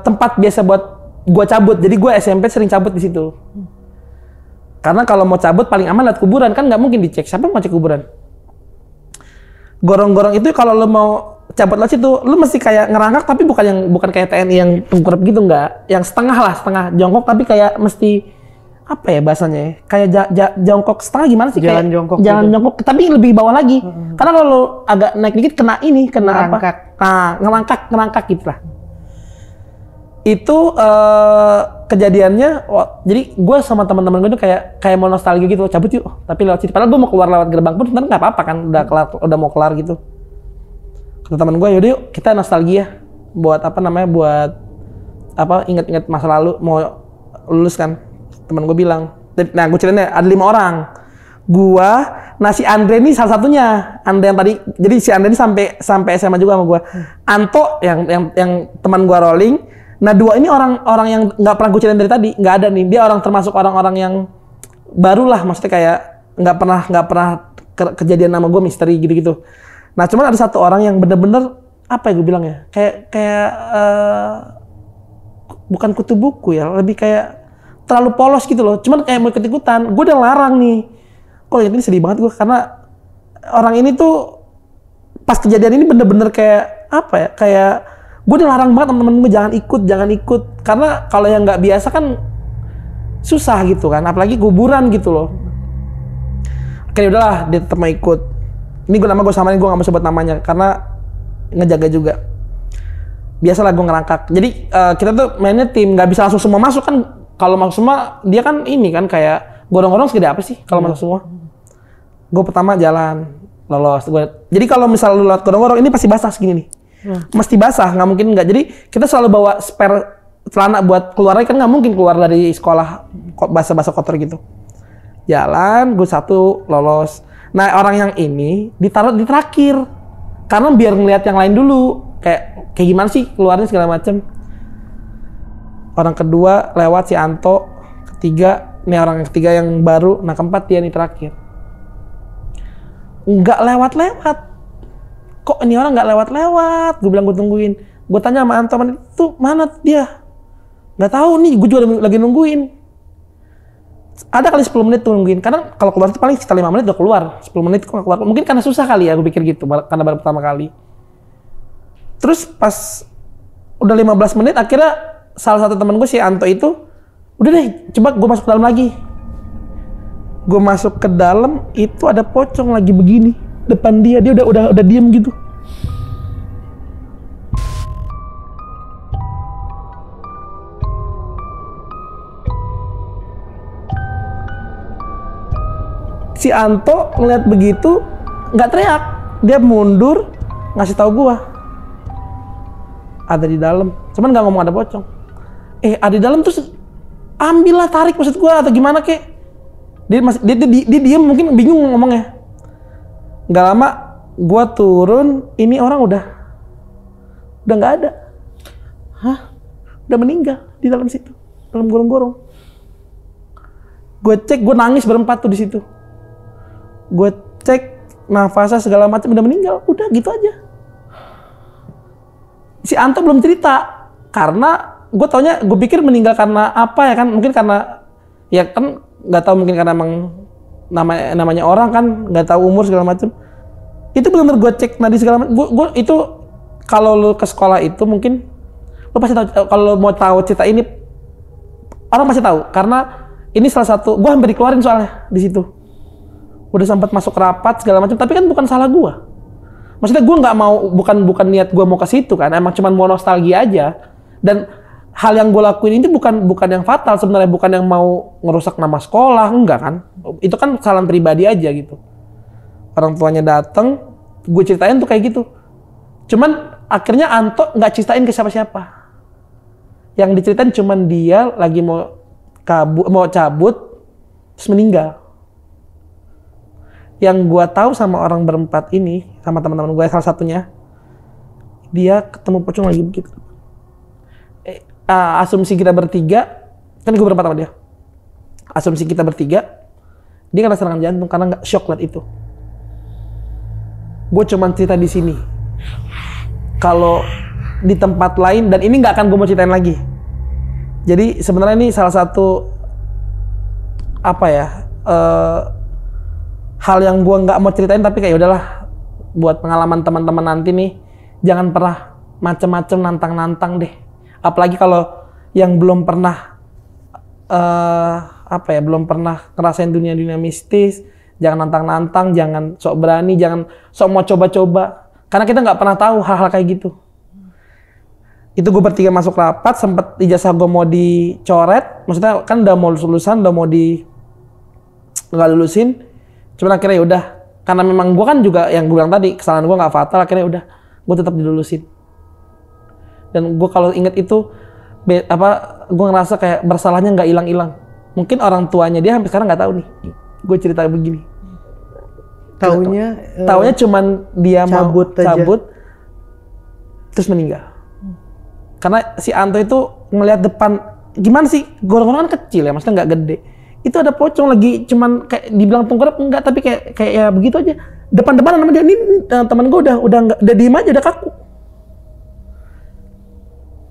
tempat biasa buat gue cabut. Jadi gue SMP sering cabut di situ. Karena kalau mau cabut paling aman lihat kuburan, kan nggak mungkin dicek. Siapa yang mau cek kuburan? Gorong-gorong itu kalau lo mau cabut lewat situ, lo mesti kayak ngerangkak, tapi bukan kayak TNI yang tengkurap gitu, nggak. Yang setengah jongkok, tapi kayak mesti apa ya bahasanya? Kayak jongkok setengah gimana sih? Jalan jongkok. Jalan gitu. jongkok, tapi lebih bawah lagi. Karena kalau lo agak naik dikit kena ngerangkak. apa? Nah, ngerangkak gitu lah. Itu kejadiannya, jadi gue sama teman-teman gue itu kayak mau nostalgia gitu, cabut yuk, tapi lewat situ. Padahal gue mau keluar lewat gerbang pun sebenarnya nggak apa-apa kan, udah mau kelar gitu. Kata teman gue, yaudah yuk kita nostalgia, buat ingat-ingat masa lalu, mau lulus kan. Teman gue bilang, nah gue ceritain ada 5 orang. Gue, nah si Andre ini salah satunya. Andre yang tadi, jadi si Andre ini sampai SMA juga sama gue. Anto yang teman gue rolling. Nah 2 ini orang yang nggak pernah gue ceritain dari tadi, nggak ada nih. Dia termasuk orang-orang yang baru lah, maksudnya kayak nggak pernah kejadian nama gue misteri gitu-gitu. Nah cuman ada 1 orang yang bener-bener apa ya gue bilang ya, kayak bukan kutu buku ya, lebih kayak terlalu polos gitu loh. Cuman kayak mau ikut-ikutan. Gue udah larang nih. Kok ini sedih banget gue, karena orang ini tuh pas kejadian ini bener-bener kayak apa ya, kayak gue udah larang banget temen-temen gue jangan ikut, karena kalau yang nggak biasa kan susah gitu kan, apalagi kuburan gitu loh. Akhirnya udahlah dia tetap mau ikut. Ini gue samain, gue nggak mau sebut namanya karena ngejaga juga. Biasalah gue ngerangkak. Jadi kita tuh mainnya tim, nggak bisa langsung semua masuk kan. Kalau masuk semua dia kan ini kan kayak gorong-gorong segede apa sih kalau masuk semua. Gue pertama jalan lolos. Jadi kalau misal lu lewat gorong-gorong ini pasti basah segini nih. Mesti basah, nggak mungkin nggak. Jadi kita selalu bawa spare celana buat keluar kan nggak mungkin keluar dari sekolah basah-basah kotor gitu. Jalan, gue satu lolos. Nah orang yang ini ditaruh di terakhir karena biar ngeliat yang lain dulu kayak gimana sih keluarnya segala macem. Orang kedua lewat si Anto, ketiga nih orang ketiga yang baru, nah keempat dia nih terakhir. Nggak lewat-lewat. Kok ini orang nggak lewat-lewat? Gue bilang gue tungguin. Gue tanya sama Anto, itu mana dia? Nggak tahu nih, gue juga lagi nungguin. Ada kali 10 menit tuh nungguin. Karena kalau keluar itu paling sekitar 5 menit udah keluar. 10 menit kok keluar. Mungkin karena susah kali ya, gue pikir gitu. Karena baru pertama kali. Terus pas udah 15 menit, akhirnya salah satu temen gue si Anto itu, udah deh, coba gue masuk ke dalam lagi. Gue masuk ke dalam, itu ada pocong lagi begini depan dia udah diem gitu. Si Anto ngeliat begitu, nggak teriak, dia mundur ngasih tahu gua ada di dalam, cuman nggak ngomong ada pocong. Ada di dalam terus ambillah, tarik maksud gua atau gimana kek. Dia diem, mungkin bingung ngomongnya. Nggak lama gua turun, ini orang udah nggak ada. Hah? Udah meninggal di dalam situ, dalam gorong-gorong. Gue cek, gue nangis berempat tuh di situ. Gue cek nafasnya segala macam udah meninggal, udah gitu aja. Si Anto belum cerita karena gue taunya, gue pikir meninggal karena apa ya kan, mungkin karena ya kan nggak tahu, mungkin karena emang namanya orang kan nggak tahu umur segala macam. Itu benar-benar gue cek nadi segala macam. Gue itu kalau lu ke sekolah itu mungkin lu pasti tahu, kalau mau tahu cerita ini orang pasti tahu karena ini salah satu, gue hampir dikeluarin soalnya di situ. Udah sempat masuk rapat segala macam, tapi kan bukan salah gue. Maksudnya gue nggak mau, bukan niat gue mau ke situ kan, emang cuma mau nostalgia aja. Dan hal yang gue lakuin itu bukan yang fatal sebenarnya, bukan yang mau ngerusak nama sekolah, enggak kan? Itu kan kesalahan pribadi aja gitu. Orang tuanya dateng, gue ceritain tuh kayak gitu. Cuman akhirnya Anto nggak ceritain ke siapa-siapa. Yang diceritain cuman dia lagi mau cabut, terus meninggal. Yang gue tahu sama orang berempat ini, sama teman-teman gue salah satunya, dia ketemu pocong lagi begitu. Asumsi kita bertiga, kan gue berempat sama dia. Asumsi kita bertiga, dia kena serangan jantung karena nggak shock liat itu. Gue cuman cerita di sini. Kalau di tempat lain, dan ini nggak akan gue mau ceritain lagi. Jadi sebenarnya ini salah satu apa ya? Hal yang gue nggak mau ceritain, tapi kayak udahlah buat pengalaman teman-teman nanti nih, jangan pernah macem-macem nantang-nantang deh. Apalagi kalau yang belum pernah belum pernah ngerasain dunia mistis, jangan nantang-nantang, jangan sok berani, jangan sok mau coba-coba, karena kita nggak pernah tahu hal-hal kayak gitu. Itu gue bertiga masuk rapat, sempet ijazah gue mau dicoret, maksudnya kan udah mau lulusan, udah mau nggak lulusin. Cuman akhirnya udah, karena memang gue kan juga yang gue bilang tadi, kesalahan gue nggak fatal, akhirnya udah gue tetap dilulusin. Dan gue kalau inget itu gue ngerasa kayak bersalahnya nggak hilang-hilang. Mungkin orang tuanya dia sampai sekarang nggak tahu nih gue cerita begini. Taunya cuman dia cabut terus meninggal. Karena si Anto itu ngelihat depan, gimana sih, gorong-gorongan kecil ya, maksudnya nggak gede. Itu ada pocong lagi, cuman kayak dibilang tengkurap enggak, tapi kayak ya begitu aja. Depan-depan sama dia, ini teman gue udah diem aja, udah kaku.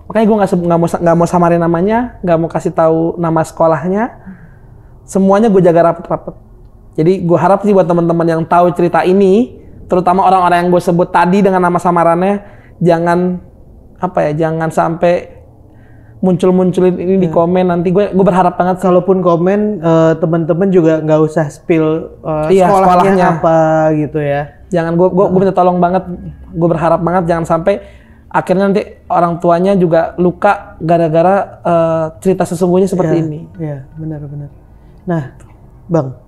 Makanya gue nggak mau samarin namanya, nggak mau kasih tahu nama sekolahnya. Semuanya gue jaga rapet-rapet. Jadi gue harap sih buat teman-teman yang tahu cerita ini, terutama orang-orang yang gue sebut tadi dengan nama samarannya, jangan sampai muncul-munculin ini di komen. Nanti gue berharap banget, kalaupun komen teman-teman juga nggak usah spill sekolahnya apa gitu ya. Jangan, gue minta tolong banget, gue berharap banget jangan sampai akhirnya nanti orang tuanya juga luka gara-gara cerita sesungguhnya seperti ini. Iya, benar-benar. Nah, Bang,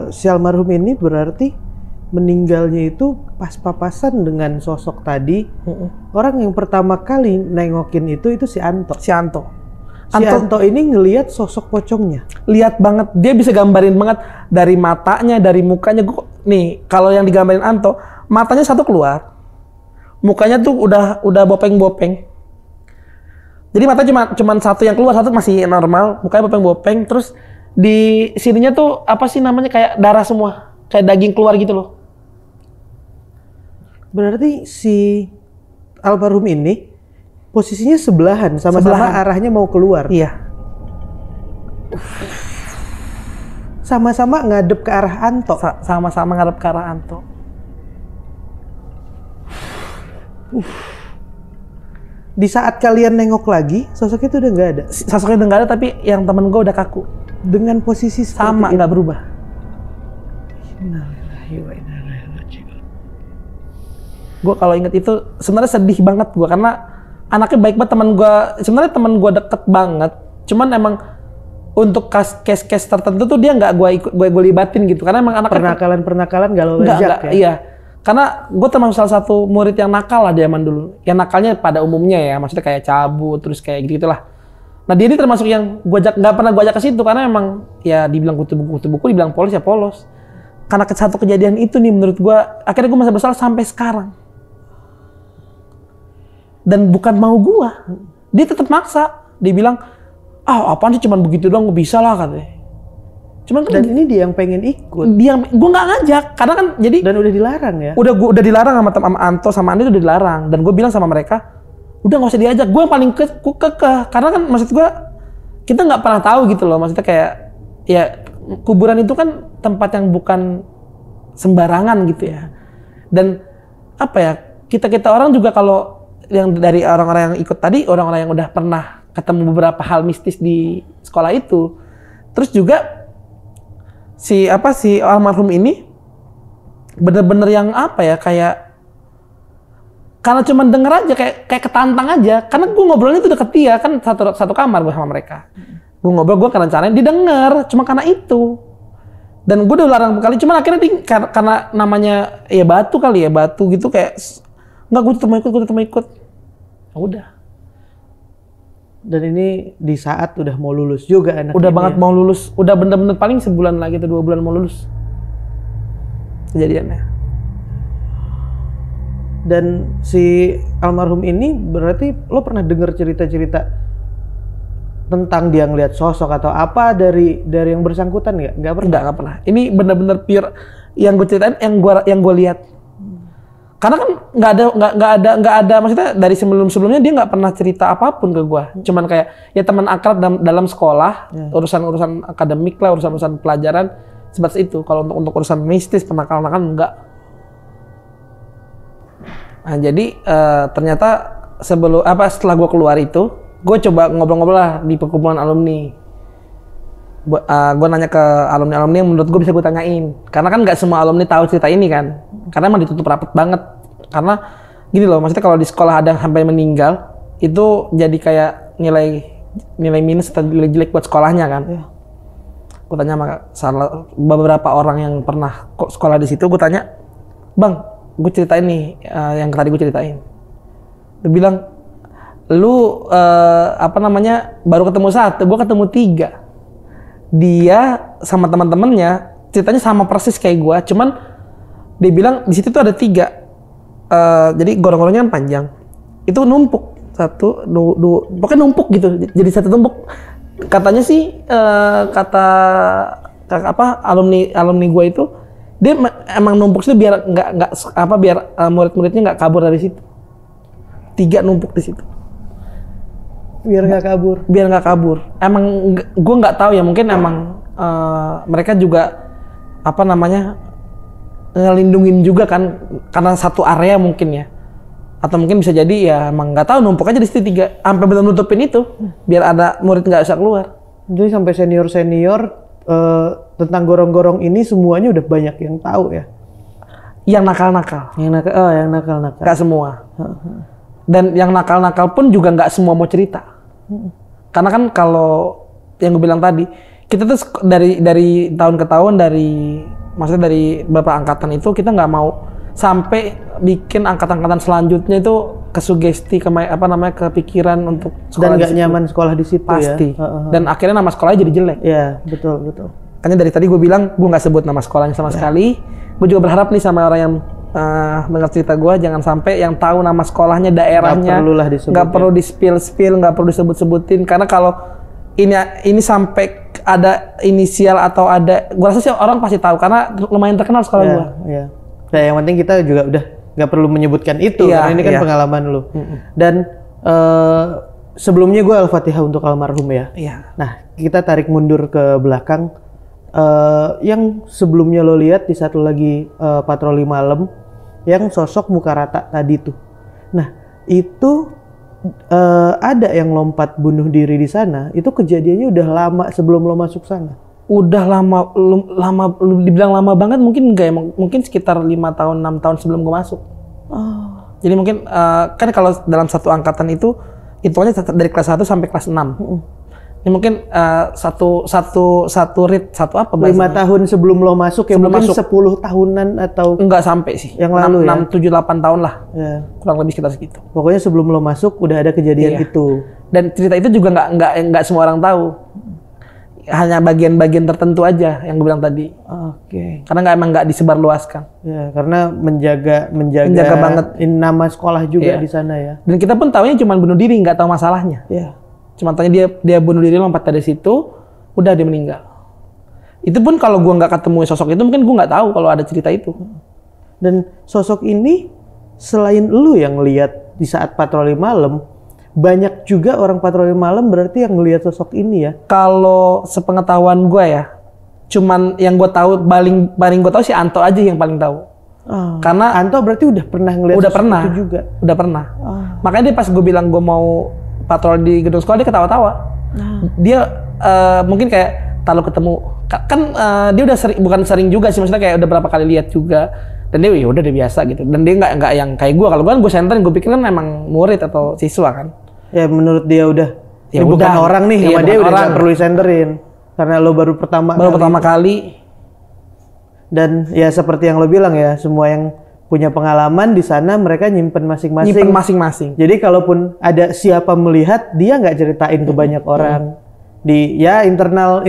si almarhum ini berarti meninggalnya itu pas papasan dengan sosok tadi. Orang yang pertama kali nengokin itu si Anto. Si Anto. Si Anto ini ngelihat sosok pocongnya. Lihat banget, dia bisa gambarin banget dari matanya, dari mukanya. Nih, kalau yang digambarin Anto, matanya satu keluar. Mukanya tuh udah bopeng-bopeng. Jadi matanya cuma satu yang keluar, satu masih normal, mukanya bopeng-bopeng. Terus di sininya tuh apa sih namanya, kayak darah semua, kayak daging keluar gitu loh. Berarti si almarhum ini posisinya sebelahan, sama-sama arahnya mau keluar. Iya. Sama-sama ngadep ke arah Anto. Sama-sama ngadep ke arah Anto. Di saat kalian nengok lagi, sosoknya itu udah nggak ada. Sosoknya udah nggak ada, tapi yang temen gue udah kaku. Dengan posisi sama, nggak berubah. Gue kalau inget itu sebenarnya sedih banget gue, karena anaknya baik banget, teman gue. Sebenarnya teman gue deket banget. Cuman emang untuk case-case tertentu tuh dia nggak gue libatin gitu, karena emang anaknya pernakalan galau lejak ya. Iya. Karena gue termasuk salah satu murid yang nakal lah di zaman dulu. Yang nakalnya pada umumnya ya, maksudnya kayak cabut, terus kayak gitu-gitulah. Nah dia ini termasuk yang nggak pernah gue ajak ke situ, karena emang ya dibilang kutu buku, dibilang polos ya polos. Karena satu kejadian itu nih menurut gue, akhirnya gue masih bersalah sampai sekarang. Dan bukan mau gue, dia tetap maksa. Dia bilang, apaan sih cuman begitu doang, bisa lah katanya. Cuman kan, dan ini dia yang pengen ikut. Gue nggak ngajak, karena kan jadi. Dan udah dilarang ya? Udah dilarang sama Anto sama Andi, udah dilarang. Dan gue bilang sama mereka, udah nggak usah diajak. Gue yang paling kekeh, karena kan maksud gue kita nggak pernah tahu gitu loh. Maksudnya kayak ya kuburan itu kan tempat yang bukan sembarangan gitu ya. Dan apa ya, kita orang juga kalau yang dari orang-orang yang ikut tadi, orang-orang yang udah pernah ketemu beberapa hal mistis di sekolah itu, terus juga si almarhum ini bener-bener yang apa ya, kayak karena cuma denger aja kayak ketantang aja, karena gue ngobrolnya itu deket dia kan, satu kamar gue sama mereka. Gue ngobrol, gue kerencanain didengar, cuma karena itu. Dan gue udah larang kali, cuman akhirnya karena namanya ya batu kali ya, batu gitu kayak nggak, gue tetap mau ikut. Ya udah. Dan ini di saat udah mau lulus juga anak udah ini banget ya? Mau lulus, udah bener-bener paling sebulan lagi atau 2 bulan mau lulus kejadiannya. Dan si almarhum ini berarti lo pernah dengar cerita-cerita tentang dia ngeliat sosok atau apa dari yang bersangkutan nggak? Nggak pernah. Nggak pernah. Ini bener-bener pure yang gue ceritain, yang gue lihat. Karena kan nggak ada maksudnya dari sebelumnya dia nggak pernah cerita apapun ke gue. Cuman kayak ya teman akrab dalam sekolah, urusan akademik lah, urusan pelajaran sebatas itu. Kalau untuk urusan mistis, penakalan enggak. Nah jadi ternyata setelah gue keluar itu, gue coba ngobrol-ngobrol lah di perkumpulan alumni. Gue nanya ke alumni yang menurut gue bisa gue tanyain. Karena kan nggak semua alumni tahu cerita ini kan. Karena emang ditutup rapat banget. Karena gini loh, maksudnya kalau di sekolah ada yang sampai meninggal, itu jadi kayak nilai minus atau nilai jelek buat sekolahnya kan. Ya. Gue tanya sama beberapa orang yang pernah sekolah di situ, gue tanya, Bang, gue ceritain nih yang tadi gue ceritain. Dia bilang, lu baru ketemu 1, gue ketemu 3. Dia sama teman-temannya ceritanya sama persis kayak gue, cuman dia bilang di situ tuh ada 3. Jadi gorong-gorongnya kan panjang, itu numpuk pokoknya numpuk gitu, jadi satu tumpuk. Katanya sih kata alumni gue itu, dia emang numpuk itu biar biar murid-muridnya nggak kabur dari situ. 3 numpuk di situ. Biar nggak kabur. Emang gue nggak tahu ya, mungkin emang mereka juga ngelindungin juga kan, karena satu area mungkin ya, atau mungkin bisa jadi ya emang nggak tahu, numpuk aja di situ 3 sampai benar nutupin itu biar ada murid nggak bisa keluar. Jadi sampai senior tentang gorong-gorong ini semuanya udah banyak yang tahu ya. Yang nakal-nakal. Yang nakal-nakal. Nggak semua. Dan yang nakal-nakal pun juga nggak semua mau cerita. Karena kan kalau yang gue bilang tadi, kita tuh dari tahun ke tahun, dari Maksudnya dari beberapa angkatan itu kita nggak mau sampai bikin angkatan-angkatan selanjutnya itu kesugesti kepikiran untuk sekolah dan nggak nyaman sekolah di situ pasti. ya. Dan akhirnya nama sekolahnya jadi jelek. Ya, betul. Makanya dari tadi gue bilang gue nggak sebut nama sekolahnya sama sekali. Gue juga berharap nih sama orang yang dengar cerita gue, jangan sampai yang tahu nama sekolahnya, daerahnya, nggak perlu di spill, nggak perlu disebut-sebutin. Karena kalau ini sampai ada inisial atau ada, gue rasa sih orang pasti tahu karena lumayan terkenal sekolah gue. Iya. Nah, yang penting kita juga udah nggak perlu menyebutkan itu karena ini kan pengalaman lu. Dan sebelumnya gue Al-Fatihah untuk almarhum ya. Iya. Nah, kita tarik mundur ke belakang. Yang sebelumnya lo lihat di satu lagi patroli malam, yang sosok muka rata tadi tuh. Nah, itu ada yang lompat bunuh diri di sana. Itu kejadiannya udah lama sebelum lo masuk sana. Udah lama, dibilang lama banget mungkin enggak ya, mungkin sekitar 5 tahun, 6 tahun sebelum gue masuk. Jadi mungkin kan kalau dalam satu angkatan itu hitungannya dari kelas 1 sampai kelas 6. Ini mungkin satu rit, satu apa bahasanya? 5 tahun sebelum lo masuk ya, mungkin 10 tahunan atau enggak sampai sih. Yang lalu 6, 7, 8 tahun lah. Ya. Kurang lebih sekitar segitu. Pokoknya sebelum lo masuk udah ada kejadian itu. Dan cerita itu juga nggak semua orang tahu. Hanya bagian-bagian tertentu aja yang gue bilang tadi. Oke. Karena nggak disebarluaskan. Ya, karena menjaga banget nama sekolah juga di sana ya. Dan kita pun tahunya cuma bunuh diri, nggak tahu masalahnya. Iya. Cuma tanya dia bunuh diri, lompat dari situ, udah dia meninggal. Itu pun kalau gue nggak ketemu sosok itu, mungkin gue nggak tahu kalau ada cerita itu. Dan sosok ini selain lu yang lihat di saat patroli malam, banyak juga orang patroli malam berarti yang ngelihat sosok ini ya. Kalau sepengetahuan gue ya, cuman yang gue tahu paling gue tahu si Anto aja yang paling tahu. Karena Anto berarti udah pernah ngelihat sosok itu juga. Udah pernah. Makanya dia pas gue bilang gue mau patroli di gedung sekolah, dia ketawa-tawa. Dia mungkin kayak kalau ketemu kan dia udah bukan sering juga sih, maksudnya kayak udah berapa kali lihat juga. Dan dia ya udah biasa gitu. Dan dia nggak yang kayak gue. Kalau gue senterin, gue pikir kan emang murid atau siswa kan. Ya menurut dia udah. Ya bukan orang nih, sama dia udah nggak perlu disenterin. Karena lo baru pertama kali. Dan ya seperti yang lo bilang ya, semua yang punya pengalaman di sana mereka nyimpen masing-masing. Jadi kalaupun ada siapa melihat, dia nggak ceritain ke banyak orang. Di ya internal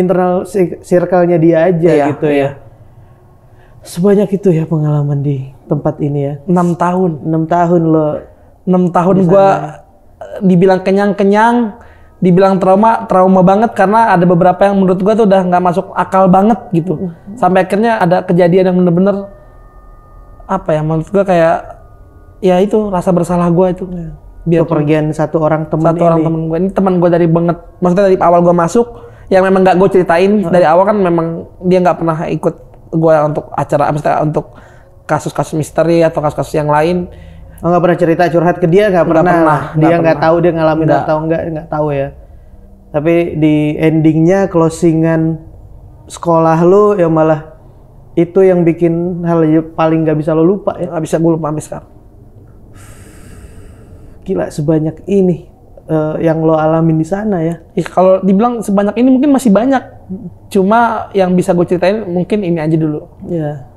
circle-nya dia aja gitu ya. Sebanyak itu ya pengalaman di tempat ini ya. 6 tahun. 6 tahun lo. 6 tahun gua dibilang kenyang, dibilang trauma banget karena ada beberapa yang menurut gua tuh udah nggak masuk akal banget gitu. Sampai akhirnya ada kejadian yang bener-bener apa ya, menurut gua kayak ya itu rasa bersalah gua itu. Biar kepergian satu orang teman gua. Ini teman gua dari banget. Maksudnya dari awal gua masuk yang memang nggak gua ceritain dari awal kan, memang dia nggak pernah ikut gua untuk acara, maksudnya untuk kasus-kasus misteri atau kasus-kasus yang lain. Oh, nggak pernah cerita curhat ke dia, nggak pernah. Dia nggak tahu dia ngalamin atau nggak tahu ya. Tapi di endingnya closingan sekolah lu yang malah itu yang bikin hal paling nggak bisa lo lupa ya. Nggak bisa gue lupa sampai sekarang. Gila sebanyak ini yang lo alamin di sana ya. Kalau dibilang sebanyak ini mungkin masih banyak. Cuma yang bisa gue ceritain mungkin ini aja dulu. Ya.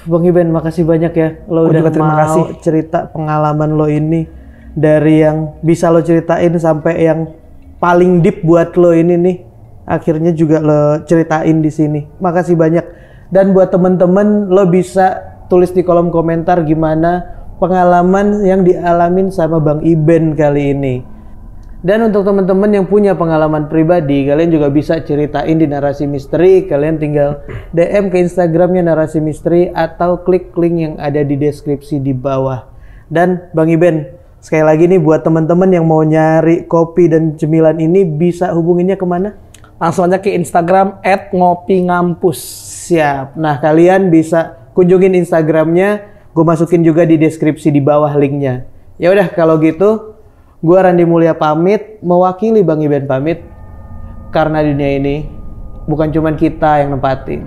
Bang Iben, makasih banyak ya lo udah mau cerita pengalaman lo ini, dari yang bisa lo ceritain sampai yang paling deep buat lo ini nih, akhirnya juga lo ceritain di sini. Makasih banyak. Dan buat temen-temen, lo bisa tulis di kolom komentar gimana pengalaman yang dialamin sama Bang Iben kali ini. Dan untuk teman-teman yang punya pengalaman pribadi, kalian juga bisa ceritain di Narasi Misteri. Kalian tinggal DM ke Instagramnya Narasi Misteri atau klik link yang ada di deskripsi di bawah. Dan Bang Iben, sekali lagi nih buat teman-teman yang mau nyari kopi dan cemilan ini, bisa hubunginnya kemana? Langsung aja ke Instagram @ngopingampus. Siap. Nah, kalian bisa kunjungin Instagramnya. Gue masukin juga di deskripsi di bawah linknya. Ya udah kalau gitu, gue Randy Mulya pamit, mewakili Bang Iben pamit. Karena dunia ini bukan cuma kita yang nempatin.